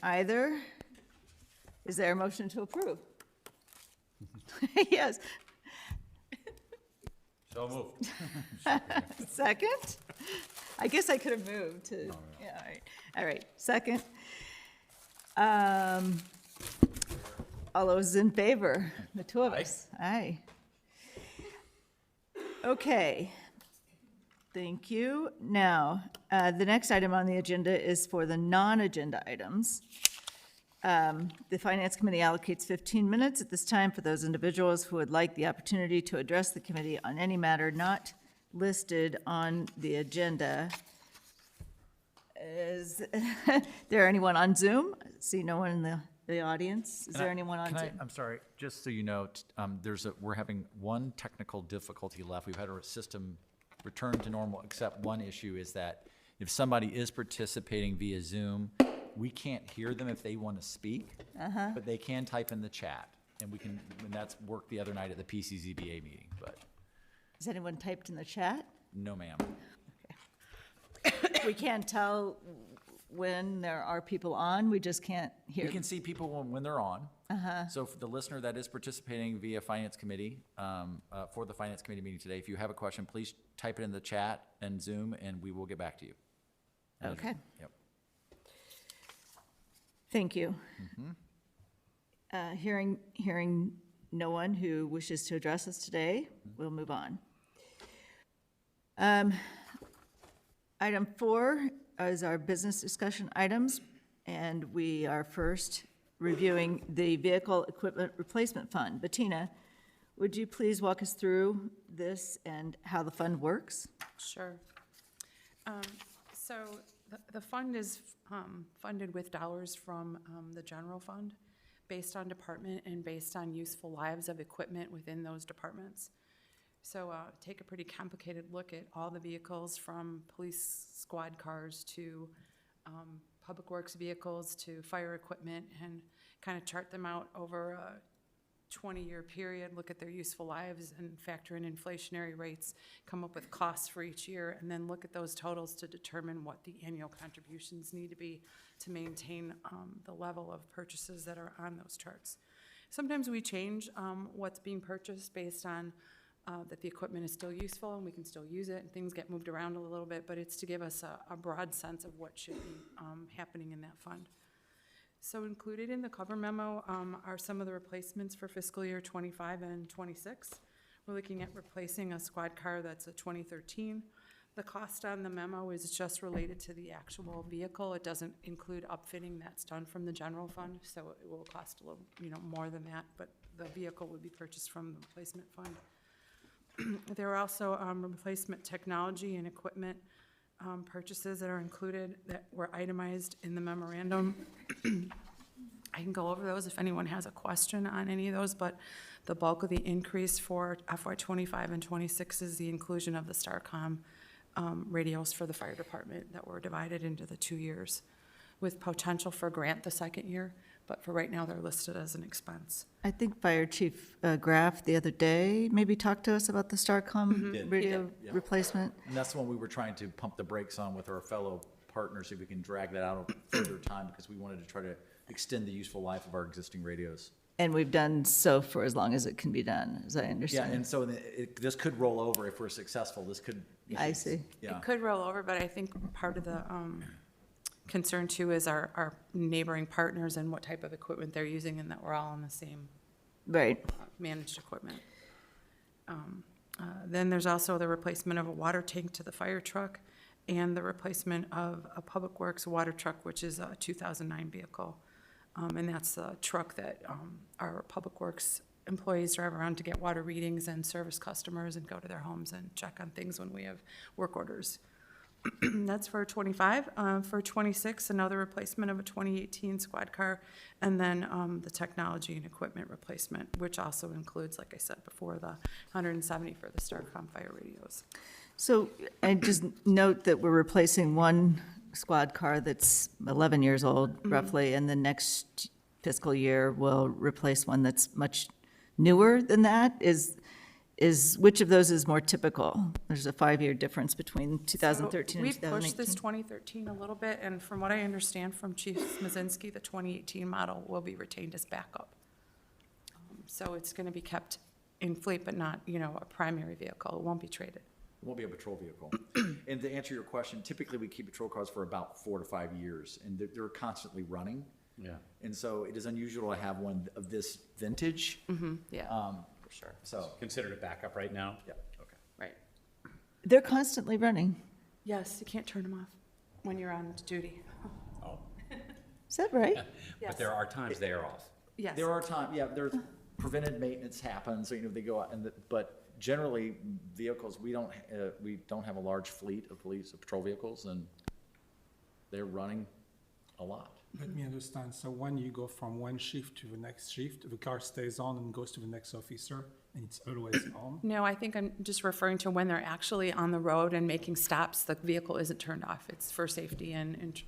either. Is there a motion to approve? Yes. So moved. Second? I guess I could have moved to, yeah, all right, second. All those in favor, the two of us? Aye. Okay. Thank you. Now, the next item on the agenda is for the non-agenda items. The Finance Committee allocates 15 minutes at this time for those individuals who would like the opportunity to address the committee on any matter not listed on the agenda. Is there anyone on Zoom? See no one in the audience. Is there anyone on Zoom? I'm sorry, just so you know, we're having one technical difficulty left. We've had our system return to normal, except one issue is that if somebody is participating via Zoom, we can't hear them if they want to speak, but they can type in the chat, and that's worked the other night at the PCZBA meeting, but Has anyone typed in the chat? no, ma'am. We can't tell when there are people on, we just can't hear. We can see people when they're on. So for the listener that is participating via Finance Committee, for the Finance Committee meeting today, if you have a question, please type it in the chat and Zoom, and we will get back to you. Okay. Yep. Thank you. Hearing no one who wishes to address us today, we'll move on. Item 4 is our business discussion items, and we are first reviewing the Vehicle Equipment Replacement Fund. Bettina, would you please walk us through this and how the fund works? Sure. So the fund is funded with dollars from the general fund based on department and based on useful lives of equipment within those departments. So take a pretty complicated look at all the vehicles from police squad cars to public works vehicles to fire equipment and kind of chart them out over a 20-year period, look at their useful lives and factor in inflationary rates, come up with costs for each year, and then look at those totals to determine what the annual contributions need to be to maintain the level of purchases that are on those charts. Sometimes we change what's being purchased based on that the equipment is still useful and we can still use it, and things get moved around a little bit, but it's to give us a broad sense of what should be happening in that fund. So included in the cover memo are some of the replacements for fiscal year 25 and 26. We're looking at replacing a squad car that's a 2013. The cost on the memo is just related to the actual vehicle. It doesn't include upfitting that's done from the general fund, so it will cost a little, more than that, but the vehicle would be purchased from the replacement fund. There are also replacement technology and equipment purchases that are included that were itemized in the memorandum. I can go over those if anyone has a question on any of those, but the bulk of the increase for FY25 and 26 is the inclusion of the STARCOM radios for the fire department that were divided into the 2 years with potential for grant the second year, but for right now they're listed as an expense. I think Fire Chief Graff the other day maybe talked to us about the STARCOM radio replacement. And that's the one we were trying to pump the brakes on with our fellow partners, if we can drag that out over further time, because we wanted to try to extend the useful life of our existing radios. And we've done so for as long as it can be done, as I Yeah, understand. and so this could roll over if we're successful. This could. I see. Yeah. It could roll over, but I think part of the concern too is our neighboring partners and what type of equipment they're using, and that we're all on the same Right. managed equipment. Then there's also the replacement of a water tank to the fire truck and the replacement of a public works water truck, which is a 2009 vehicle. And that's a truck that our public works employees drive around to get water readings and service customers and go to their homes and check on things when we have work orders. That's for 25. For 26, another replacement of a 2018 squad car, and then the technology and equipment replacement, which also includes, like I said before, the 170 for the STARCOM fire radios. So I just note that we're replacing one squad car that's 11 years old roughly, and the next fiscal year we'll replace one that's much newer than that. which of those is more typical? There's a 5-year difference between 2013 and We've pushed this 2018. 2013 a little bit, and from what I understand from Chief Smazinski, the 2018 model will be retained as backup. So it's going to be kept in fleet, but not, a primary vehicle. It won't be traded. It won't be a patrol vehicle. And to answer your question, typically we keep patrol cars for about 4 to 5 years, and they're constantly running. Yeah. And so it is unusual to have one of this vintage. Yeah, for sure. So, Considered a backup right now? yeah. Okay. Right. They're constantly running. Yes, you can't turn them off when you're on duty. Oh, Is that right? Yes. but there are times they are off. Yes. There are times, yeah, there's prevented maintenance happens, so, they go out but generally, vehicles, we don't have a large fleet of patrol vehicles, and they're running a lot. Let me understand. So when you go from one shift to the next shift, the car stays on and goes to the next officer, and it's always on? No, I think I'm just referring to when they're actually on the road and making stops, the vehicle isn't turned off. It's for safety and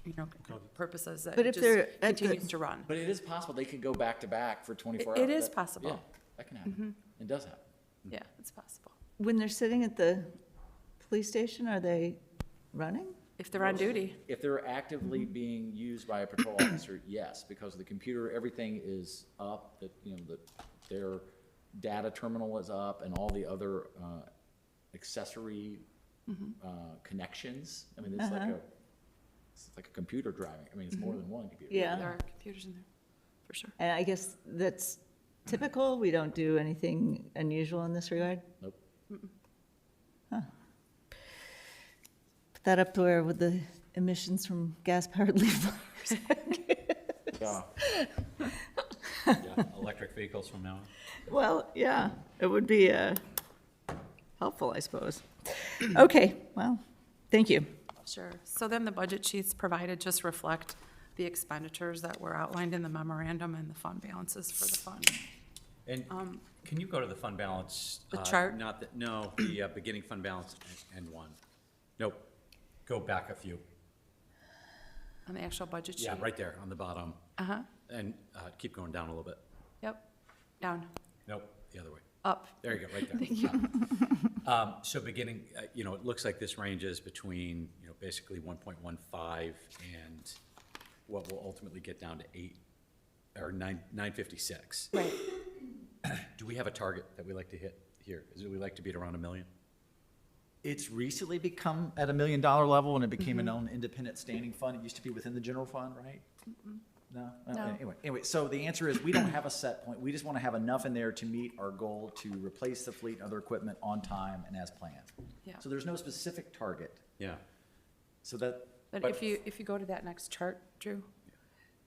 purposes that But it if just they're at the- continues to run. But it is possible they could go back to back for 24 hours. It is That- possible. Yeah, that can happen. It does happen. Yeah, it's possible. When they're sitting at the police station, are they running? If they're on duty. If they're actively being used by a patrol officer, yes, because the computer, everything is up, their data terminal is up, and all the other accessory connections. I mean, it's like a computer driving. I mean, it's more than one computer. Yeah. There are computers in there, for sure. And I guess that's typical? We don't do anything unusual in this regard? Nope. Put that up to where with the emissions from gas-powered leaf blowers. Yeah. Yeah, electric vehicles from now on. Well, yeah, it would be helpful, I suppose. Okay, well, thank you. Sure. So then the budget sheets provided just reflect the expenditures that were outlined in the memorandum and the fund balances for the fund. And can you go to the fund balance? The chart? No, the beginning fund balance and one. Nope. Go back a few. On the actual budget sheet? Yeah, right there on the bottom. Uh-huh, And keep going down a little bit. yep, down, Nope, the other way. up. There you go, right there. Thank you. So beginning, it looks like this ranges between, basically 1.15 and what will ultimately get down to 956. Right. Do we have a target that we like to hit here? Do we like to be at around $1 million? It's recently become at $1 million level, and it became an own independent standing fund. It used to be within the general fund, right? No? No. Anyway, so the answer is, we don't have a set point. We just want to have enough in there to meet our goal to replace the fleet and other equipment on time and as planned. Yeah. So there's no specific target. Yeah. So that. But if you go to that next chart, Drew,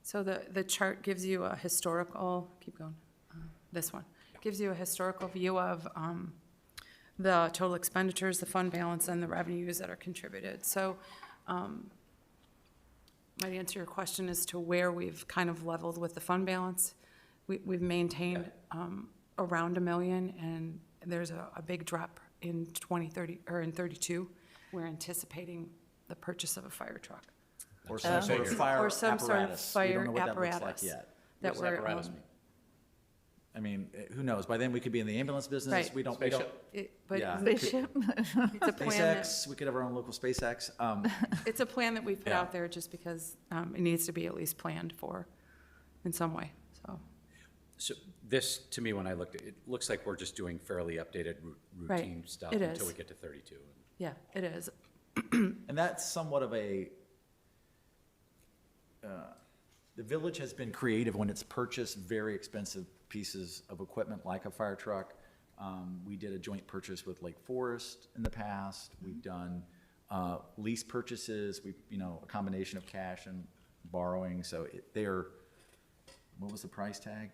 so the chart gives you a historical, keep going, this one, gives you a historical view of the total expenditures, the fund balance, and the revenues that are contributed. So might answer your question as to where we've kind of leveled with the fund balance. We've maintained around $1 million, and there's a big drop in 2030, or in 32. We're anticipating the purchase of a fire truck. Or some sort of fire Or some sort of apparatus. We don't fire know what that looks like apparatus. yet. That What does we're, apparatus mean? I mean, who knows? By then, we could be in the ambulance business. Right. We don't. But Yeah. Spaceship? it's a plan that, SpaceX, we could have our own local SpaceX. it's a plan that we put Yeah. out there just because it needs to be at least planned for in some way, so. So this, to me, when I looked at it, it looks like we're just doing fairly updated Right. routine stuff It until is. we get to 32. Yeah, it is. And that's somewhat of a, the village has been creative when it's purchased very expensive pieces of equipment like a fire truck. We did a joint purchase with Lake Forest in the past. We've done lease purchases, a combination of cash and borrowing. So what was the price tag?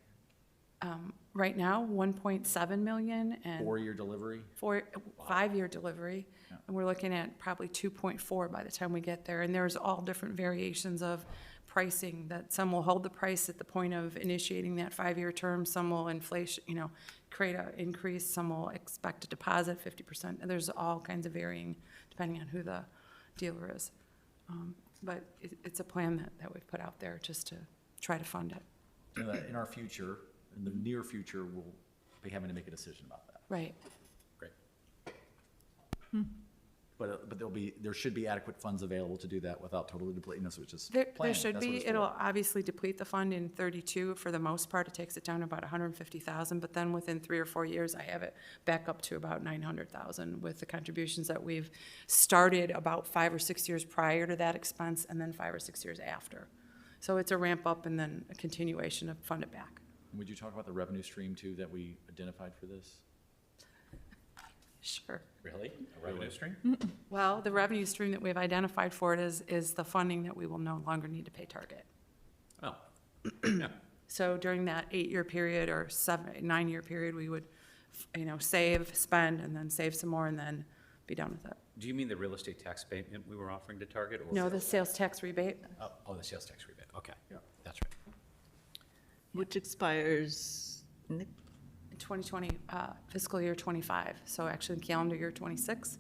Right now, 1.7 million and 4-year delivery? 5-year delivery. Yeah. And we're looking at probably 2.4 by the time we get there. And there's all different variations of pricing, that some will hold the price at the point of initiating that 5-year term, some will inflation, create an increase, some will expect a deposit 50%. And there's all kinds of varying depending on who the dealer is. But it's a plan that we've put out there just to try to fund it. In our future, in the near future, we'll be having to make a decision about that. Right. But there should be adequate funds available to do that without totally depleting us, which is There planned. should That's what be. it's for. It'll obviously deplete the fund in 32. For the most part, it takes it down to about 150,000, but then within 3 or 4 years, I have it back up to about 900,000 with the contributions that we've started about 5 or 6 years prior to that expense, and then 5 or 6 years after. So it's a ramp up and then a continuation of fund it back. Would you talk about the revenue stream too that we identified for this? Sure. Really? A revenue stream? Well, the revenue stream that we've identified for it is the funding that we will no longer need to pay Target. Oh, yeah. So during that 8-year period or 9-year period, we would, save, spend, and then save some more, and then be done with it. Do you mean the real estate tax payment we were offering to Target? Or No, the sales tax rebate. Oh, the sales tax rebate, okay. Yeah. That's right. Which expires in the 2020, fiscal year 25, so actually calendar year 26,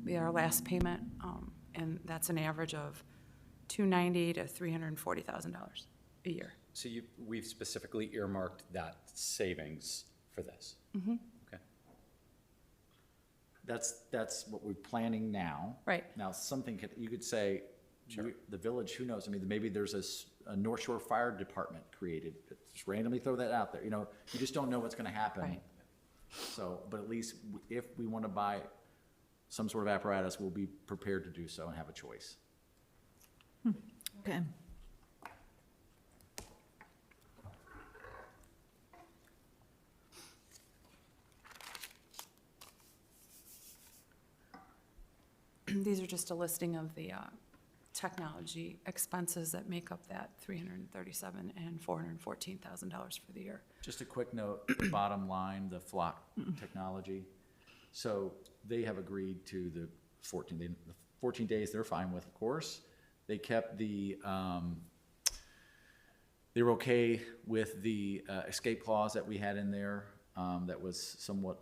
be our last payment, and that's an average of $290,000 to $340,000 a year. So we've specifically earmarked that savings for this? Mm-hmm. Okay. That's what we're planning now. Right. Now, you could say, the village, who knows, I mean, maybe there's a North Shore Fire Department created, just randomly throw that out there, you just don't know what's gonna happen. Right. So, but at least if we wanna buy some sort of apparatus, we'll be prepared to do so and have a choice. Okay. These are just a listing of the technology expenses that make up that $337,000 and $414,000 for the year. Just a quick note, the bottom line, the flock technology. So they have agreed to the 14 days they're fine with, of course. They kept they were okay with the escape clause that we had in there that was somewhat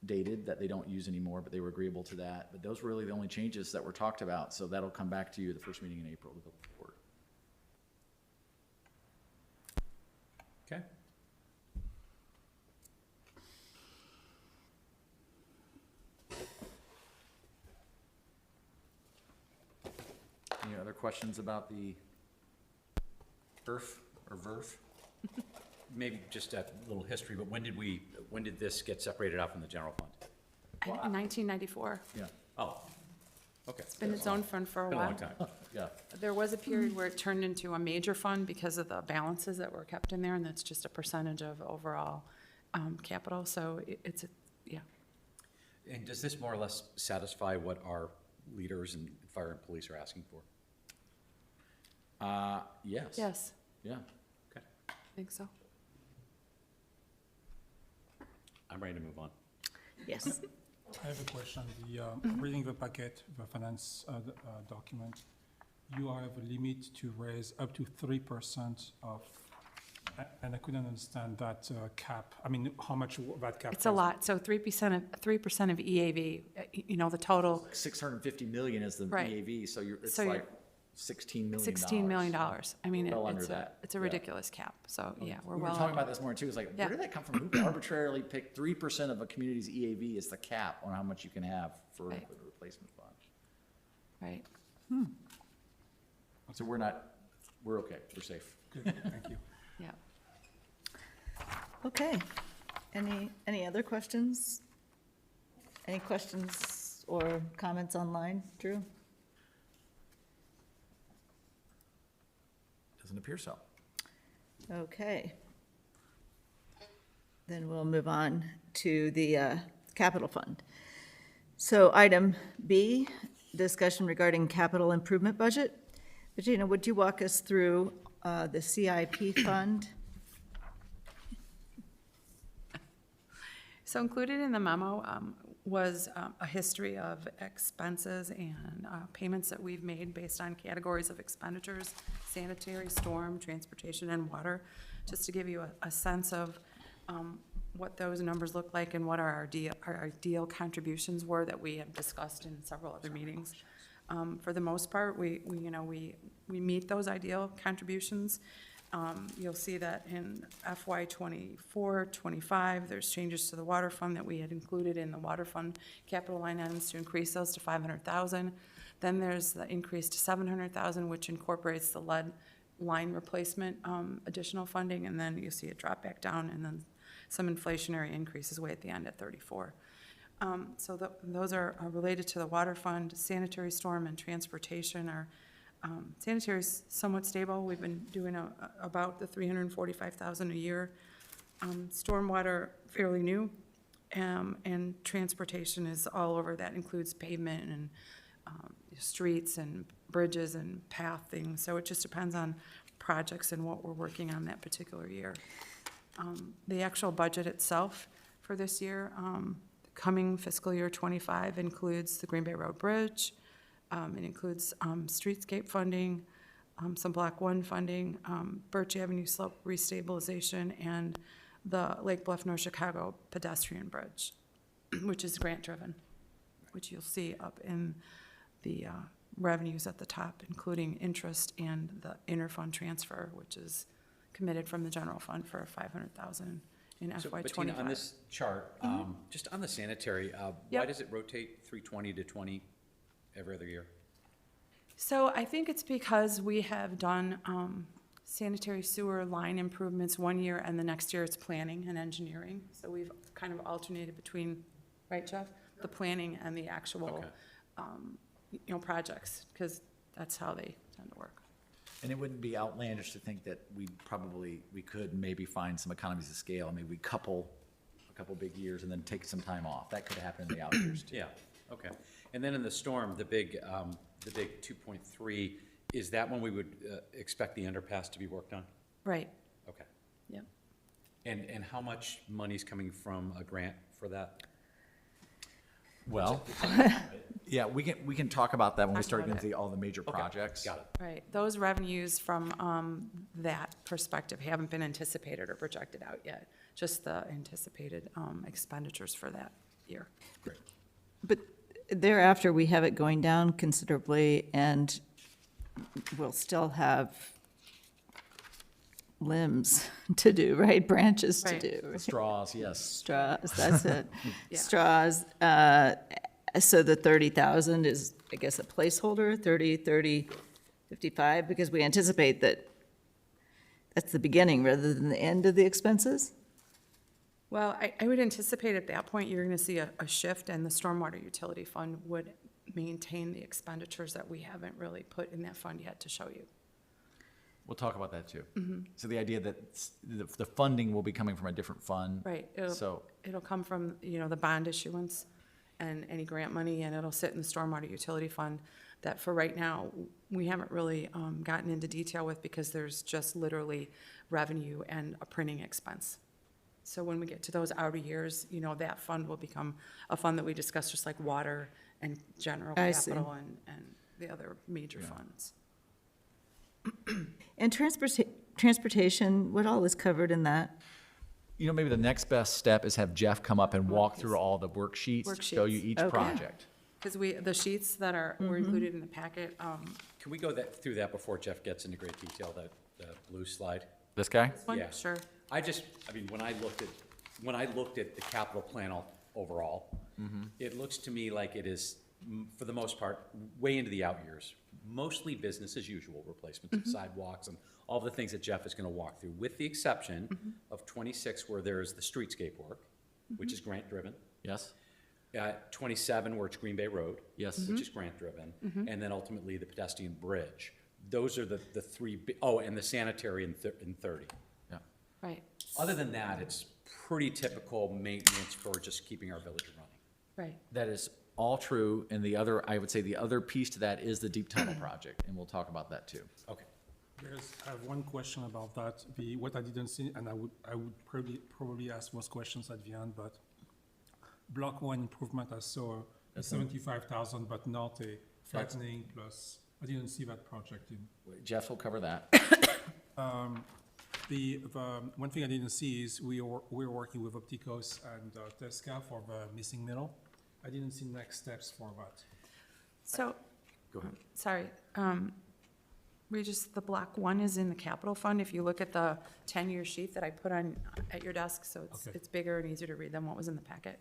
dated, that they don't use anymore, but they were agreeable to that. But those were really the only changes that were talked about, so that'll come back to you the first meeting in April to go forward. Okay. Any other questions about the ERF or VERF? Maybe just a little history, but when did this get separated out from the general fund? In 1994. Yeah, Oh, okay. It's been its own fund for a Been a while. long time. yeah. There was a period where it turned into a major fund because of the balances that were kept in there, and that's just a percentage of overall capital, so yeah. And does this more or less satisfy what our leaders and fire and police are asking for? Yes. Yes, Yeah. Okay, I think so. I'm ready to move on. Yes. I have a question. Reading the packet, the finance document, you have a limit to raise up to 3% of, and I couldn't understand that cap. I mean, how much that cap? It's a is. lot, so 3% of EAV, the total, 650 million is the Right. EAV, so it's So you're- like $16 million. $16 million. I mean, Well under it's that, it's a yeah. ridiculous cap, so, yeah, we're We were well talking under. about this more too, it's like, Yeah. where did that come from? Who arbitrarily picked 3% of a community's EAV as the cap on how much you can have for Right. the replacement fund? Right. So we're okay, we're safe. Good, thank you. Yeah. Okay. Any other questions? Any questions or comments online, Drew? Doesn't appear so. Okay. Then we'll move on to the capital fund. So item B, discussion regarding capital improvement budget. Regina, would you walk us through the CIP fund? So included in the memo was a history of expenses and payments that we've made based on categories of expenditures, sanitary, storm, transportation, and water, just to give you a sense of what those numbers look like and what our ideal contributions were that we have discussed in several other meetings. For the most part, we meet those ideal contributions. You'll see that in FY '24, '25, there's changes to the water fund that we had included in the water fund capital line items to increase those to 500,000. Then there's the increase to 700,000, which incorporates the lead line replacement, additional funding, and then you see it drop back down, and then some inflationary increases way at the end at 34. So those are related to the water fund. Sanitary, storm, and transportation are, sanitary is somewhat stable. We've been doing about the 345,000 a year. Stormwater, fairly new, and transportation is all over. That includes pavement and streets and bridges and path things. So it just depends on projects and what we're working on that particular year. The actual budget itself for this year, coming fiscal year '25 includes the Green Bay Road Bridge. It includes streetscape funding, some Block 1 funding, Birch Avenue slope restabilization, and the Lake Bluff, North Chicago pedestrian bridge, which is grant-driven, which you'll see up in the revenues at the top, including interest and the interfund transfer, which is committed from the general fund for 500,000 in So, FY Bettina, '25. on this chart, just on the sanitary, why Yep. does it rotate 320 to 20 every other year? So I think it's because we have done sanitary sewer line improvements one year, and the next year it's planning and engineering. So we've kind of alternated between, right, Jeff? The planning and the actual, Okay. projects, because that's how they tend to work. And it wouldn't be outlandish to think that we could maybe find some economies of scale. I mean, we couple a couple big years and then take some time off. That could happen in the out years too. Yeah, okay. And then in the storm, the big 2.3, is that when we would expect the underpass to be worked on? Right, Okay. yep. And how much money's coming from a grant for that? Well, yeah, we can talk about that when we Talk start about getting into all the major projects. Got it. Right, those revenues from that perspective haven't been anticipated or projected out yet, just the anticipated expenditures for that year. Great. But thereafter, we have it going down considerably, and we'll still have limbs to do, right? Branches to Right. do. Straws, yes. Straws, that's it. Yeah. Straws. So the 30,000 is, I guess, a placeholder, 30, 55, because we anticipate that that's the beginning rather than the end of the expenses? Well, I would anticipate at that point, you're going to see a shift, and the stormwater utility fund would maintain the expenditures that we haven't really put in that fund yet to show you. We'll talk about that too. So the idea that the funding will be coming from a different fund. Right, So, it'll come from, the bond issuance and any grant money, and it'll sit in the stormwater utility fund that for right now, we haven't really gotten into detail with, because there's just literally revenue and a printing expense. So when we get to those outer years, that fund will become a fund that we discuss, just like water and general I see. capital and the other major funds. And transportation, what all is covered in that? maybe the next best step is have Jeff come up and walk through all the worksheets, show you Worksheets. each Okay. project. Because the sheets that were included in the packet, Can we go through that before Jeff gets into great detail, the blue slide? This guy? one, Yeah. sure. When I looked at the capital plan overall, it looks to me like it is, for the most part, way into the out years. Mostly business as usual, replacements of sidewalks and all the things that Jeff is gonna walk through, with the exception of 26, where there's the streetscape work, which is grant-driven. Yes? 27, where it's Green Bay Road. Yes. Which is grant-driven. And then ultimately the pedestrian bridge. Those are the three, and the sanitary in 30. Yeah. Right, Other than that, it's pretty typical maintenance for just keeping our village running. right. That is all true, and I would say the other piece to that is the deep tunnel project, and we'll talk about that too. Okay. I have one question about that. What I didn't see, and I would probably ask most questions at the end, but Block 1 improvement, I saw a 75,000, but not a flattening plus, I didn't see that project in. Jeff will cover that. The one thing I didn't see is we're working with Opticos and Tesca for the missing middle. I didn't see next steps for that. So, Go ahead. sorry, The block one is in the capital fund. If you look at the 10-year sheet that I put on, at your desk, so Okay. it's bigger and easier to read than what was in the packet.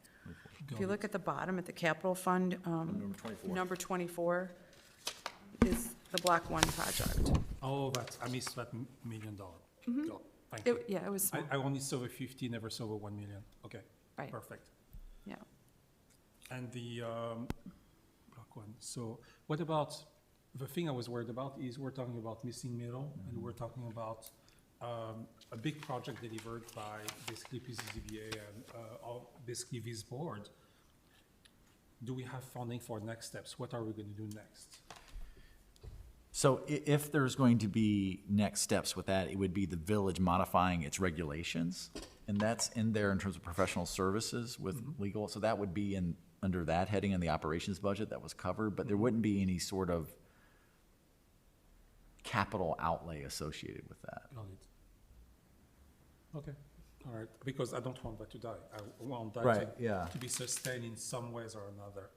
If Got you it. look at the bottom, at the capital fund, Number 24. number 24 is the block one project. Oh, I missed that $1 million. Go. Thank you. Yeah, it was small, I only saw the 50, never saw the 1 million. Okay, right, perfect. yeah. And the block one, so what about, the thing I was worried about is we're talking about missing middle, and we're talking about a big project delivered by basically PCCBA and basically this board. Do we have funding for next steps? What are we going to do next? So if there's going to be next steps with that, it would be the village modifying its regulations. And that's in there in terms of professional services with legal. So that would be under that heading in the operations budget that was covered, but there wouldn't be any sort of capital outlay associated with that. Got it. Okay, all right, because I don't want that to die. I want that Right, yeah. to be sustained in some ways or another.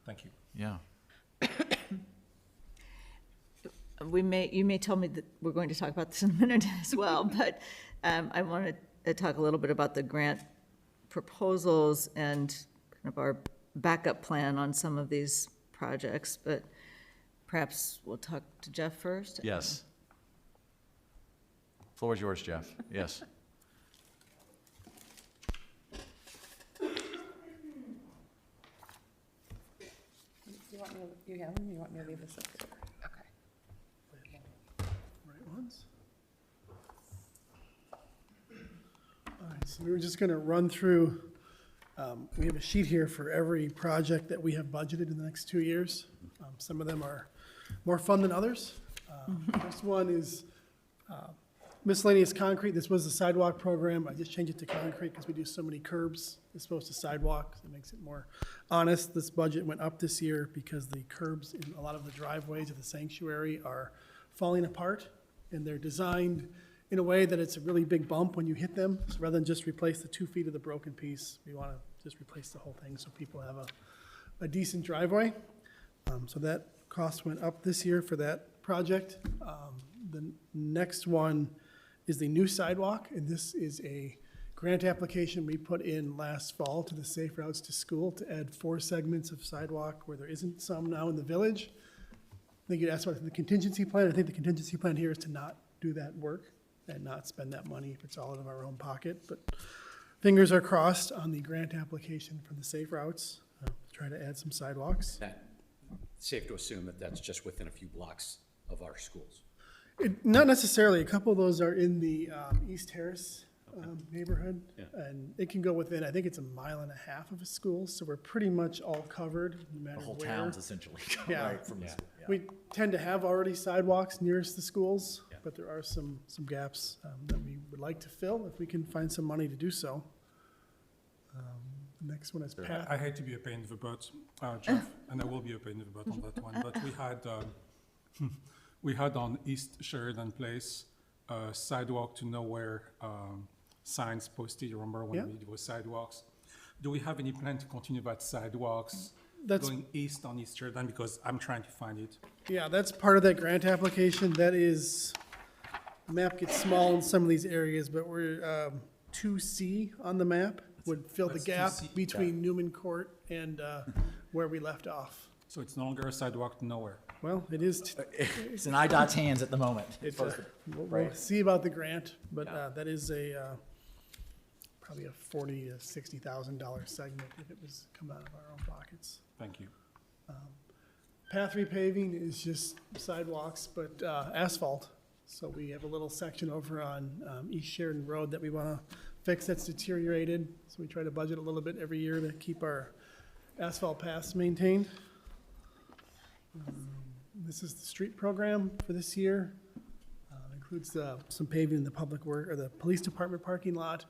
Thank you. Yeah. You may tell me that we're going to talk about this in a minute as well, but I want to talk a little bit about the grant proposals and kind of our backup plan on some of these projects, but perhaps we'll talk to Jeff first? Yes. Floor is yours, Jeff. Yes. You have them? You want me to leave this up there? Okay. Right ones. All right, so we were just gonna run through, we have a sheet here for every project that we have budgeted in the next 2 years. Some of them are more fun than others. First one is miscellaneous concrete. This was the sidewalk program. I just changed it to concrete because we do so many curbs as opposed to sidewalks. It makes it more honest. This budget went up this year because the curbs in a lot of the driveways of the sanctuary are falling apart, and they're designed in a way that it's a really big bump when you hit them. So rather than just replace the 2 feet of the broken piece, we want to just replace the whole thing so people have a decent driveway. So that cost went up this year for that project. The next one is the new sidewalk, and this is a grant application we put in last fall to the Safe Routes to School to add 4 segments of sidewalk where there isn't some now in the village. I think you asked about the contingency plan. I think the contingency plan here is to not do that work and not spend that money if it's all out of our own pocket. But fingers are crossed on the grant application from the Safe Routes to try to add some sidewalks. That, safe to assume that that's just within a few blocks of our schools. Not necessarily. A couple of those are in the East Terrace neighborhood. Yeah. And it can go within, I think it's 1.5 miles of a school, so we're pretty much all covered, no matter The whole where. town's essentially Yeah. right from the Yeah. school. Yeah. We tend to have already sidewalks nearest the schools, Yeah. but there are some gaps that we would like to fill if we can find some money to do so. The next one is path. I hate to be a pain in the butt, Jeff, and I will be a pain in the butt on that one, but we had on East Sheridan Place, sidewalk to nowhere, signs posted, you remember when Yeah. we did sidewalks? Do we have any plan to continue that sidewalks That's- going east on East Sheridan, because I'm trying to find it. Yeah, that's part of that grant application. That is, the map gets small in some of these areas, but we're, 2C on the map would fill the That's gap 2C. between Newman Court and where we left off. So it's no longer a sidewalk to nowhere. Well, it is, It's in IDOT's hands at the moment. we'll see about the grant, but that is probably a $40,000 to $60,000 segment if it was come out of our own pockets. Thank you. Path repaving is just sidewalks, but asphalt. So we have a little section over on East Sheridan Road that we want to fix that's deteriorated. So we try to budget a little bit every year to keep our asphalt paths maintained. This is the street program for this year. Includes some paving in the public work, or the police department parking lot,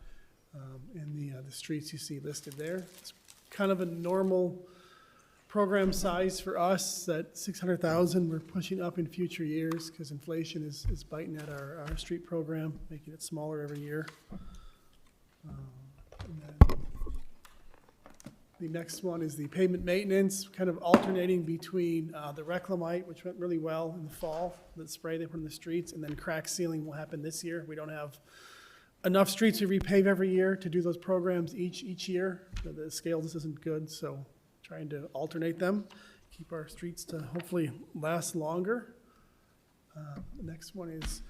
and the streets you see listed there. It's kind of a normal program size for us, that 600,000 we're pushing up in future years because inflation is biting at our street program, making it smaller every year. And then The next one is the pavement maintenance, kind of alternating between the reclamite, which went really well in the fall, the spray they put in the streets, and then crack sealing will happen this year. We don't have enough streets to repave every year to do those programs each year. The scale just isn't good, so trying to alternate them, keep our streets to hopefully last longer. The next one is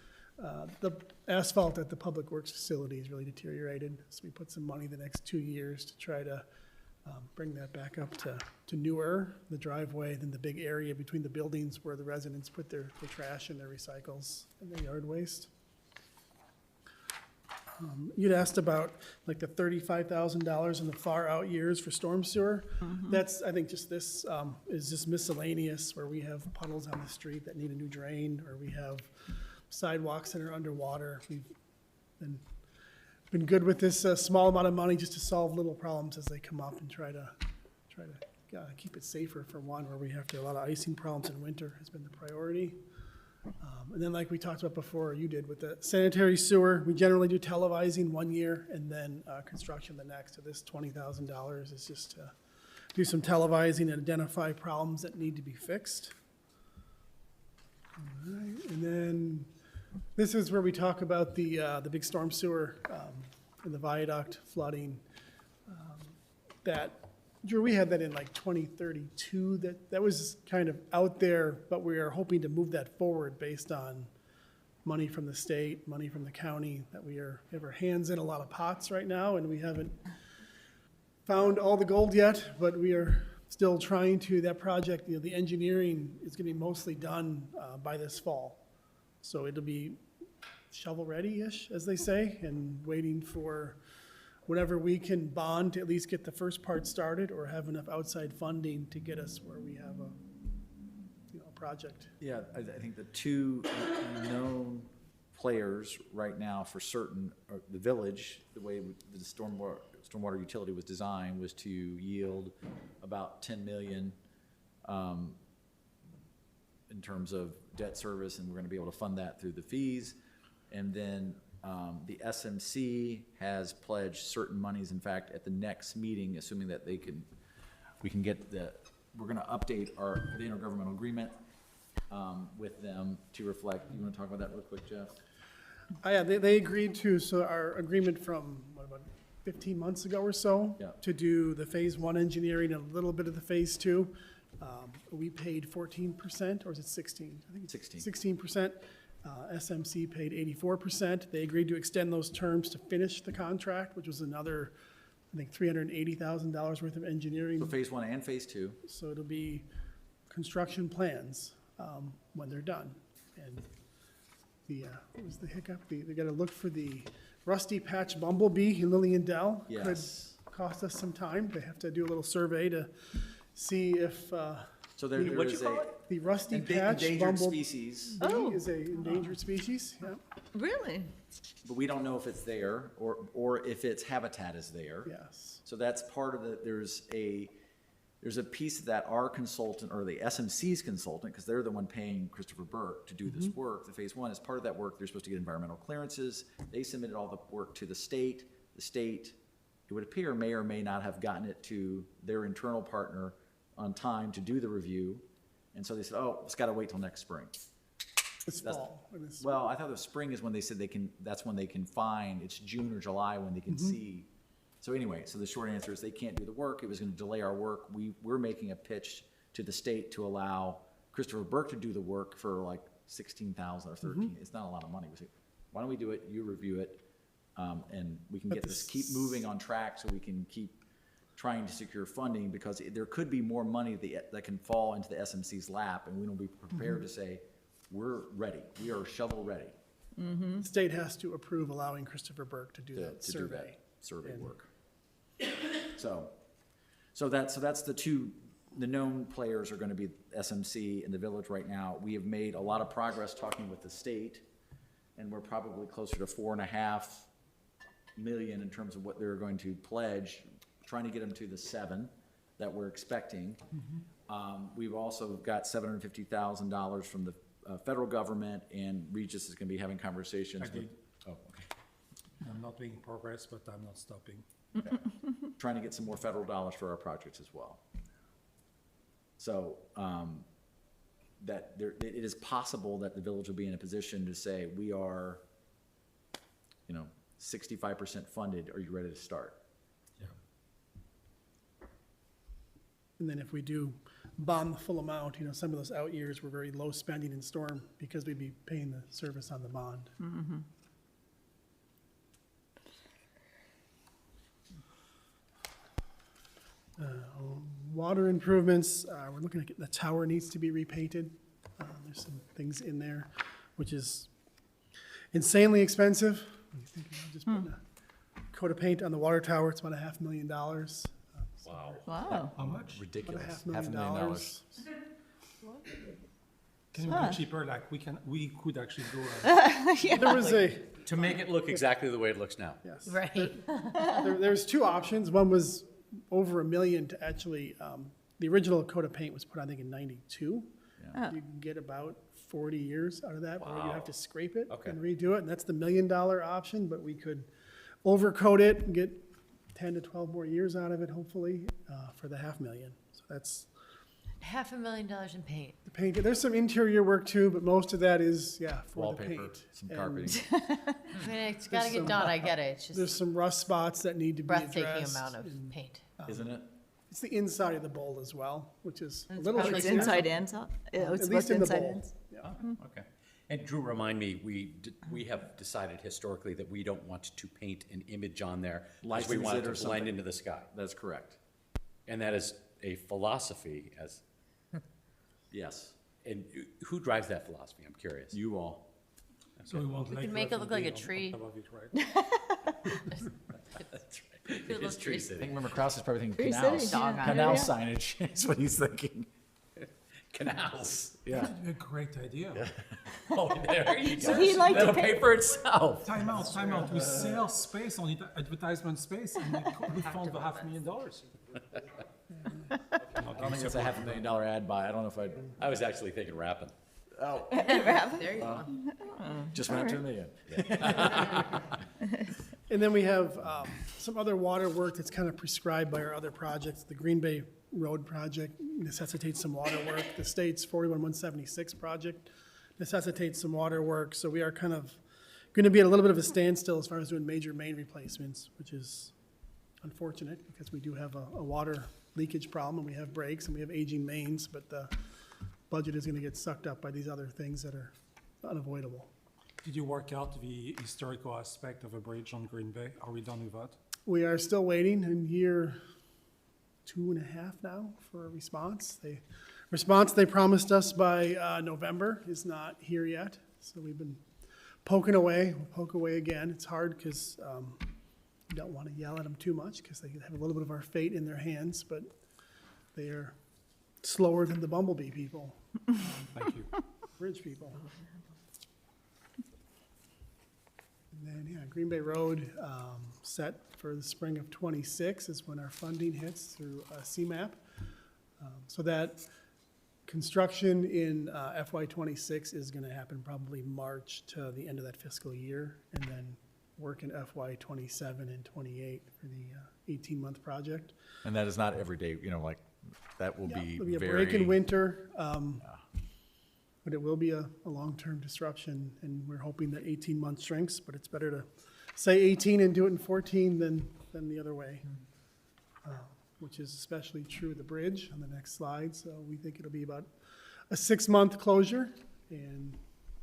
the asphalt at the Public Works facility is really deteriorated, so we put some money the next 2 years to try to bring that back up to newer, the driveway, then the big area between the buildings where the residents put their trash and their recycles and their yard waste. You'd asked about like the $35,000 in the far out years for storm sewer. That's, I think, just this is just miscellaneous, where we have puddles on the street that need a new drain, or we have sidewalks that are underwater. We've been good with this small amount of money just to solve little problems as they come up and try to keep it safer for one, where we have to, a lot of icing problems in winter has been the priority. And then like we talked about before, you did with the sanitary sewer, we generally do televising 1 year and then construction the next. So this $20,000 is just to do some televising and identify problems that need to be fixed. All right, and then this is where we talk about the big storm sewer and the viaduct flooding. Drew, we had that in like 2032. That was kind of out there, but we are hoping to move that forward based on money from the state, money from the county, that we have our hands in a lot of pots right now, and we haven't found all the gold yet, but we are still trying to. That project, the engineering is going to be mostly done by this fall. So it'll be shovel-ready-ish, as they say, and waiting for whatever we can bond to at least get the first part started, or have enough outside funding to get us where we have a project. Yeah, I think the two known players right now for certain are the village. The way the stormwater utility was designed was to yield about 10 million in terms of debt service, and we're going to be able to fund that through the fees. And then the SMC has pledged certain monies. In fact, at the next meeting, assuming that we can get we're going to update the intergovernmental agreement with them to reflect. You want to talk about that real quick, Jeff? Yeah, they agreed to, so our agreement from, about 15 months ago or so, Yeah. to do the phase 1 engineering and a little bit of the phase 2. We paid 14%, or is it 16? I think it's 16. 16%. SMC paid 84%. They agreed to extend those terms to finish the contract, which was another, I think, $380,000 worth of engineering. So phase 1 and phase 2. So it'll be construction plans when they're done. And what was the hiccup? They got to look for the rusty patch bumblebee in Lillian Dell. Yes. Could cost us some time. They have to do a little survey to see if So there What'd you is call a it? the rusty patch endangered bumblebee species, Oh. is a endangered species. Yeah. Really? but we don't know if it's there or if its habitat is there. Yes. So that's part of there's a piece that our consultant, or the SMC's consultant, because they're the one paying Christopher Burke to do this work, the phase 1, as part of that work, they're supposed to get environmental clearances. They submitted all the work to the state. The state, it would appear, may or may not have gotten it to their internal partner on time to do the review. And so they said, oh, it's got to wait till next spring. This That's- fall. when this- Well, I thought the spring is when they said that's when they can find, it's June or July when they can see. So anyway, so the short answer is they can't do the work. It was going to delay our work. We're making a pitch to the state to allow Christopher Burke to do the work for like 16,000 or 13. It's not a lot of money. We say, why don't we do it? You review it, and we can But get this, keep moving on track so we can keep trying to secure funding, because there could be more money that can fall into the SMC's lap, and we don't be prepared to say, we're ready. We are shovel ready The state has to approve allowing Christopher Burke to do to that do survey. that survey work. So that's the known players are going to be SMC and the village right now. We have made a lot of progress talking with the state, and we're probably closer to $4.5 million in terms of what they're going to pledge, trying to get them to the 7 that we're expecting. We've also got $750,000 from the federal government, and Regis is going to be having conversations I with. did. Oh, okay. I'm not making progress, but I'm not stopping. trying to get some more federal dollars for our projects as well. So, that there, it is possible that the village will be in a position to say, we are, 65% funded, are you ready to start? And then if we do bond the full amount, some of those out years were very low spending in storm because we'd be paying the service on the bond. Water improvements, we're looking at, the tower needs to be repainted. There's some things in there, which is insanely expensive. When you think about just putting a coat of paint on the water tower, it's about $500,000. Wow. Wow. How much? Ridiculous. About $500,000. Can you be cheaper? Like, we could actually go, There was To make it look exactly the way it looks now. yes. Right. There's two options. One was over $1 million to actually, the original coat of paint was put, I think, in '92. Yeah. You can get about 40 years out of that, or you have to scrape it Okay. and redo it, and that's the $1 million option, but we could overcoat it and get 10 to 12 more years out of it, hopefully, for the $500,000. So that's $500,000 in paint. the paint. There's some interior work too, but most of that is, for the Wallpaper, paint. some And carpeting. I mean, it's gotta get done, I get it, it's There's just some rust spots that need to be breathtaking addressed. amount of and paint. Isn't it? It's the inside of the bowl as well, which is a It's little probably It's trickier. inside ends, it's At both least in the inside bowl. ends. Yeah. Okay. And Drew, remind me, we have decided historically that we don't want to paint an image on there, because we License want it it or to blend something. into the sky. That's correct. And that is a philosophy as, Yes, and who drives that philosophy? I'm curious. you all. so we want like. can make it look like a tree. Above it, right? That's right. It It is looks Tree I City. think Member Krause is probably thinking Tree canals. City, Dog on it. Canal signage is what he's thinking. Canals. Yeah. A great idea. Oh, there you go. So he'd like to That'll pay- pay for itself. Time out. We sell space on it, advertisement space, and we found the $500,000. I don't think it's a $500,000 ad buy. I don't know if I'd, I was actually thinking rapping. There you go. just went up to $1 million. And then we have some other water work that's kind of prescribed by our other projects. The Green Bay Road project necessitates some water work. The state's 41176 project necessitates some water work. So we are kind of going to be at a little bit of a standstill as far as doing major main replacements, which is unfortunate because we do have a water leakage problem and we have breaks and we have aging mains, but the budget is going to get sucked up by these other things that are unavoidable. Did you work out the historical aspect of a bridge on Green Bay? Are we done with that? We are still waiting in year 2.5 now for a response. Response they promised us by November is not here yet. So we've been poking away. We'll poke away again. It's hard because we don't want to yell at them too much because they have a little bit of our fate in their hands, but they are slower than the bumblebee people, Thank you. bridge people. And then, Green Bay Road, set for the spring of '26 is when our funding hits through CMAP. So that construction in FY '26 is gonna happen probably March to the end of that fiscal year, and then work in FY '27 and '28 for the 18-month project. And that is not every day, like, that will Yeah, be There'll be a very. break in winter, but it will be a long-term disruption, and we're hoping that 18 months shrinks, but it's better to say 18 and do it in 14 than the other way, which is especially true of the bridge on the next slide. So we think it'll be about a 6-month closure, and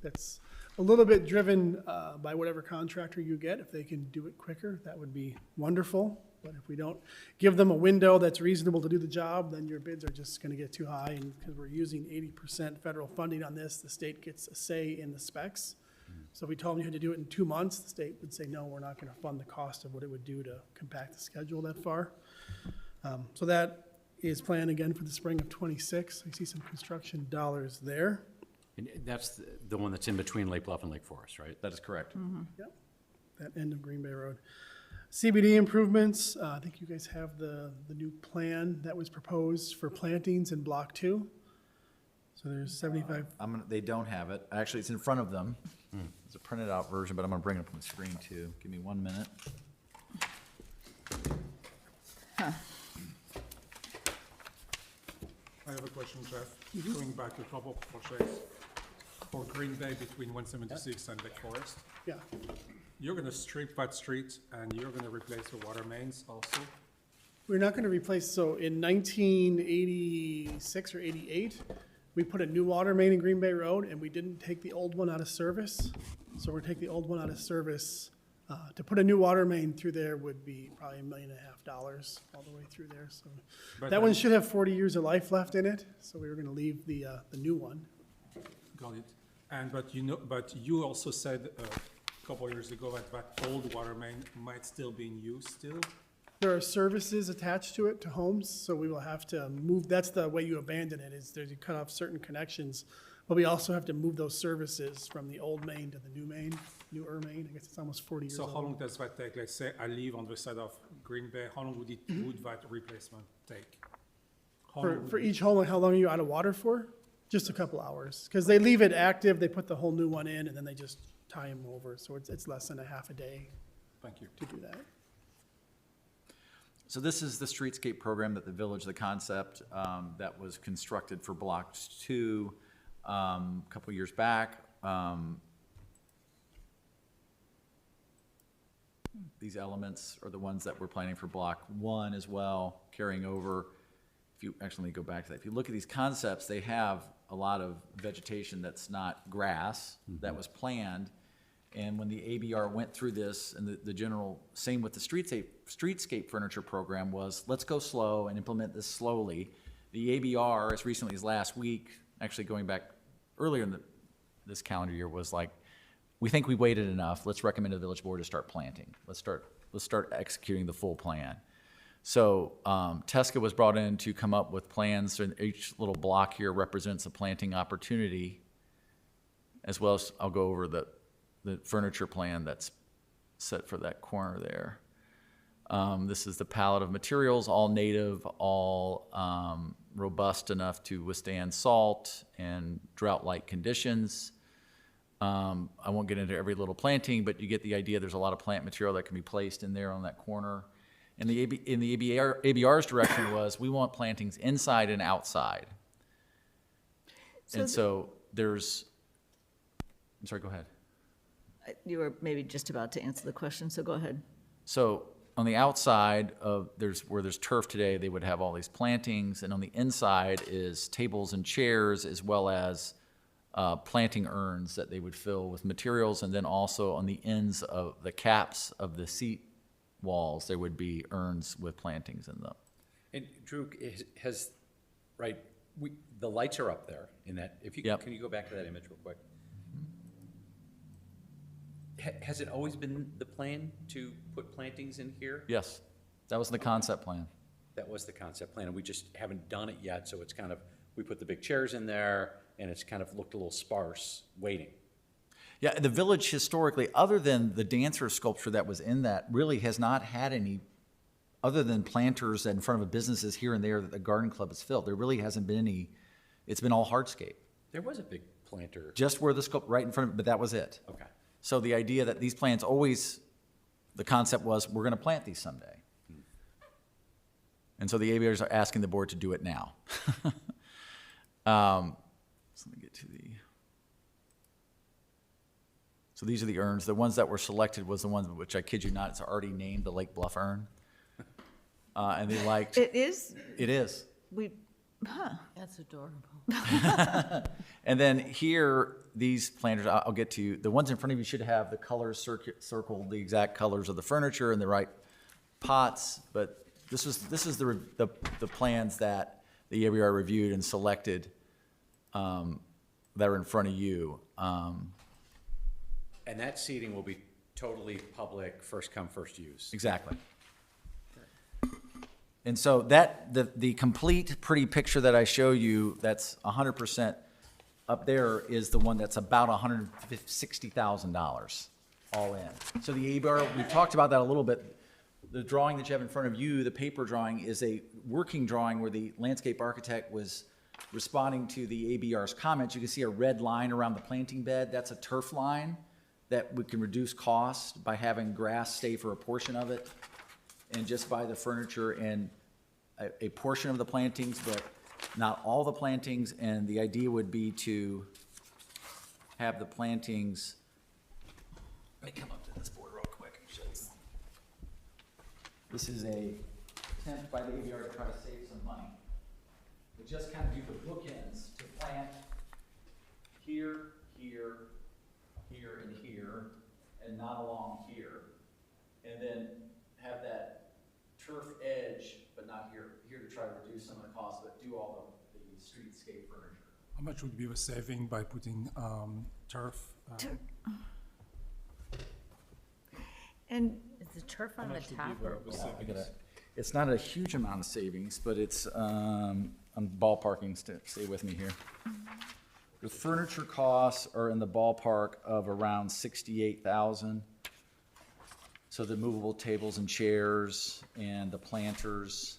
that's a little bit driven by whatever contractor you get. If they can do it quicker, that would be wonderful. But if we don't give them a window that's reasonable to do the job, then your bids are just gonna get too high. And because we're using 80% federal funding on this, the state gets a say in the specs. So if we told them you had to do it in 2 months, the state would say, no, we're not gonna fund the cost of what it would do to compact the schedule that far. So that is planned again for the spring of '26. I see some construction dollars there. And that's the one that's in between Lake Bluff and Lake Forest, right? That is correct. Yep, that end of Green Bay Road. CBD improvements, I think you guys have the new plan that was proposed for plantings in Block 2. So there's 75, They don't have it. Actually, it's in front of them. It's a printed out version, but I'm gonna bring it up on the screen too. Give me 1 minute. I have a question, Jeff. Going back to a couple of projects for Green Bay between 176 and Lake Forest. Yeah. You're gonna strip that street and you're gonna replace the water mains also? We're not gonna replace, so in 1986 or 88, we put a new water main in Green Bay Road, and we didn't take the old one out of service. So we're taking the old one out of service. To put a new water main through there would be probably $1.5 million all the way through there, so. But That one then- should have 40 years of life left in it, so we were gonna leave the new one. Got it. And, but you also said a couple of years ago that old water main might still be in use still? There are services attached to it, to homes, so we will have to move, that's the way you abandon it, is there's, you cut off certain connections. But we also have to move those services from the old main to the new main, newer main, I guess it's almost 40 years So old. how long does that take? Let's say I live on the side of Green Bay, how long would that replacement take? How long would For it- each home, how long are you out of water for? Just a couple hours, because they leave it active, they put the whole new one in, and then they just tie them over, so it's less than a half a day Thank you. to do that. So this is the streetscape program that the village, the concept that was constructed for Block 2 a couple years back. These elements are the ones that we're planning for Block 1 as well, carrying over. If you, actually, let me go back to that. If you look at these concepts, they have a lot of vegetation that's not grass, that was planned. And when the ABR went through this, and the general, same with the streetscape furniture program, was let's go slow and implement this slowly. The ABR, as recently as last week, actually going back earlier in this calendar year, was like, we think we waited enough. Let's recommend to the village board to start planting. Let's start executing the full plan. So Tesca was brought in to come up with plans, and each little block here represents a planting opportunity, as well as I'll go over the furniture plan that's set for that corner there. This is the palette of materials, all native, all robust enough to withstand salt and drought-like conditions. I won't get into every little planting, but you get the idea. There's a lot of plant material that can be placed in there on that corner. And the ABR's direction was, we want plantings inside and outside. And so there's, I'm sorry, go ahead. You were maybe just about to answer the question, so go ahead. So on the outside of, where there's turf today, they would have all these plantings, and on the inside is tables and chairs, as well as planting urns that they would fill with materials, and then also on the ends of the caps of the seat walls, there would be urns with plantings in them. And Drew, has, right, the lights are up there in that, if you, Yep. can you go back to that image real quick? Has it always been the plan to put plantings in here? Yes, that was the concept plan. That was the concept plan, and we just haven't done it yet, so it's kind of, we put the big chairs in there, and it's kind of looked a little sparse, waiting. Yeah, the village historically, other than the dancer sculpture that was in that, really has not had any, other than planters in front of businesses here and there that the garden club has filled. There really hasn't been any, it's been all hardscape. There was a big planter. Just where the sculpture, right in front of it, but that was it. Okay. So the idea that these plants always, the concept was, we're gonna plant these someday. And so the ABRs are asking the board to do it now. So let me get to the, so these are the urns. The ones that were selected was the ones which, I kid you not, it's already named the Lake Bluff urn. And they liked, It is, it is. That's adorable. And then here, these planters, I'll get to you. The ones in front of you should have the colors circled, the exact colors of the furniture and the right pots. But this is the plans that the ABR reviewed and selected that are in front of you. And that seating will be totally public, first come, first use. Exactly. And so that, the complete pretty picture that I show you, that's 100% up there, is the one that's about $160,000 all in. So the ABR, we talked about that a little bit. The drawing that you have in front of you, the paper drawing, is a working drawing where the landscape architect was responding to the ABR's comments. You can see a red line around the planting bed. That's a turf line that we can reduce cost by having grass stay for a portion of it. and just buy the furniture and a portion of the plantings, but not all the plantings, and the idea would be to have the plantings, let me come up to this board real quick and show you. This is a attempt by the ABR to try to save some money. We just kind of do the bookends to plant here, here, here, and here, and not along here. And then have that turf edge, but not here, here to try to reduce some of the costs, but do all the streetscape furniture. How much would be a saving by putting turf? And Is the turf on the much would be top the- or? the Yeah, I savings? gotta, it's not a huge amount of savings, but it's, I'm ballparking, stay with me here. The furniture costs are in the ballpark of around 68,000. So the movable tables and chairs and the planters,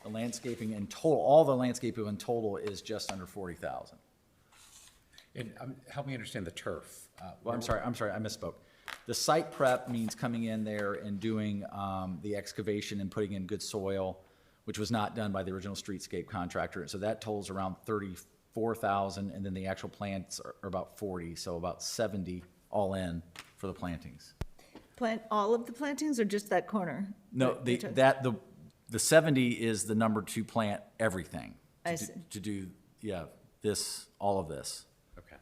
the landscaping in total, all the landscaping in total is just under 40,000. And help me understand the turf. Well, I'm sorry, I misspoke. The site prep means coming in there and doing the excavation and putting in good soil, which was not done by the original streetscape contractor. So that totals around 34,000, and then the actual plants are about 40, so about 70 all in for the plantings. plant all of the plantings or just that corner? No, the 70 is the number to plant everything. I To see. To do, yeah, all of this. Okay.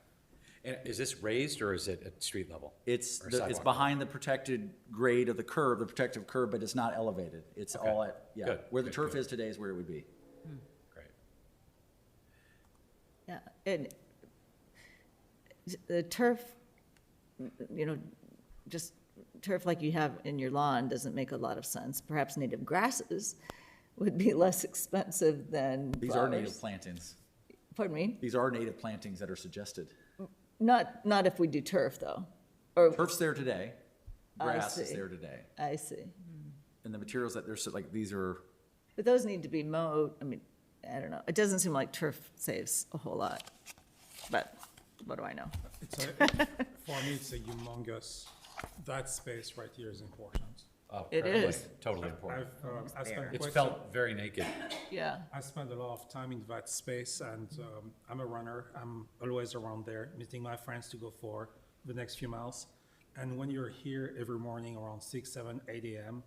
And is this raised or is it at street level? It's, Or it's sidewalk? behind the protected grade of the curb, the protective curb, but it's not elevated. It's Okay. all at, yeah. Good, Where the good, turf good. is today is where it would be. Great. Yeah, and the turf, just turf like you have in your lawn doesn't make a lot of sense. Perhaps native grasses would be less expensive than These are native flowers. plantings. Pardon me? These are native plantings that are suggested. Not if we do turf, though. Or, Turf's there today, I grass is see. there today. I see. And the materials that they're, like, these are, But those need to be mowed. I mean, I don't know. It doesn't seem like turf saves a whole lot. But what do I know? For me, it's a humongous, that space right here is important. Oh, It incredibly, is. Totally important. I spent It's quite felt very naked. Yeah. I spend a lot of time in that space, and I'm a runner. I'm always around there, meeting my friends to go for the next few miles. And when you're here every morning around 6, 7, 8 a.m.,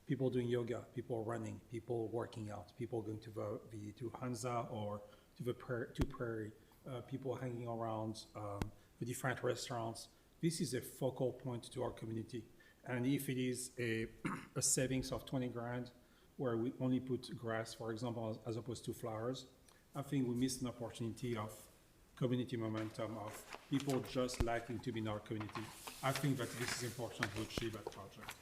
people doing yoga, people running, people working out, people going to Hansa or to Prairie, people hanging around the different restaurants. This is a focal point to our community. And if it is a savings of 20 grand, where we only put grass, for example, as opposed to flowers, I think we missed an opportunity of community momentum, of people just liking to be in our community. I think that this is important to achieve that project.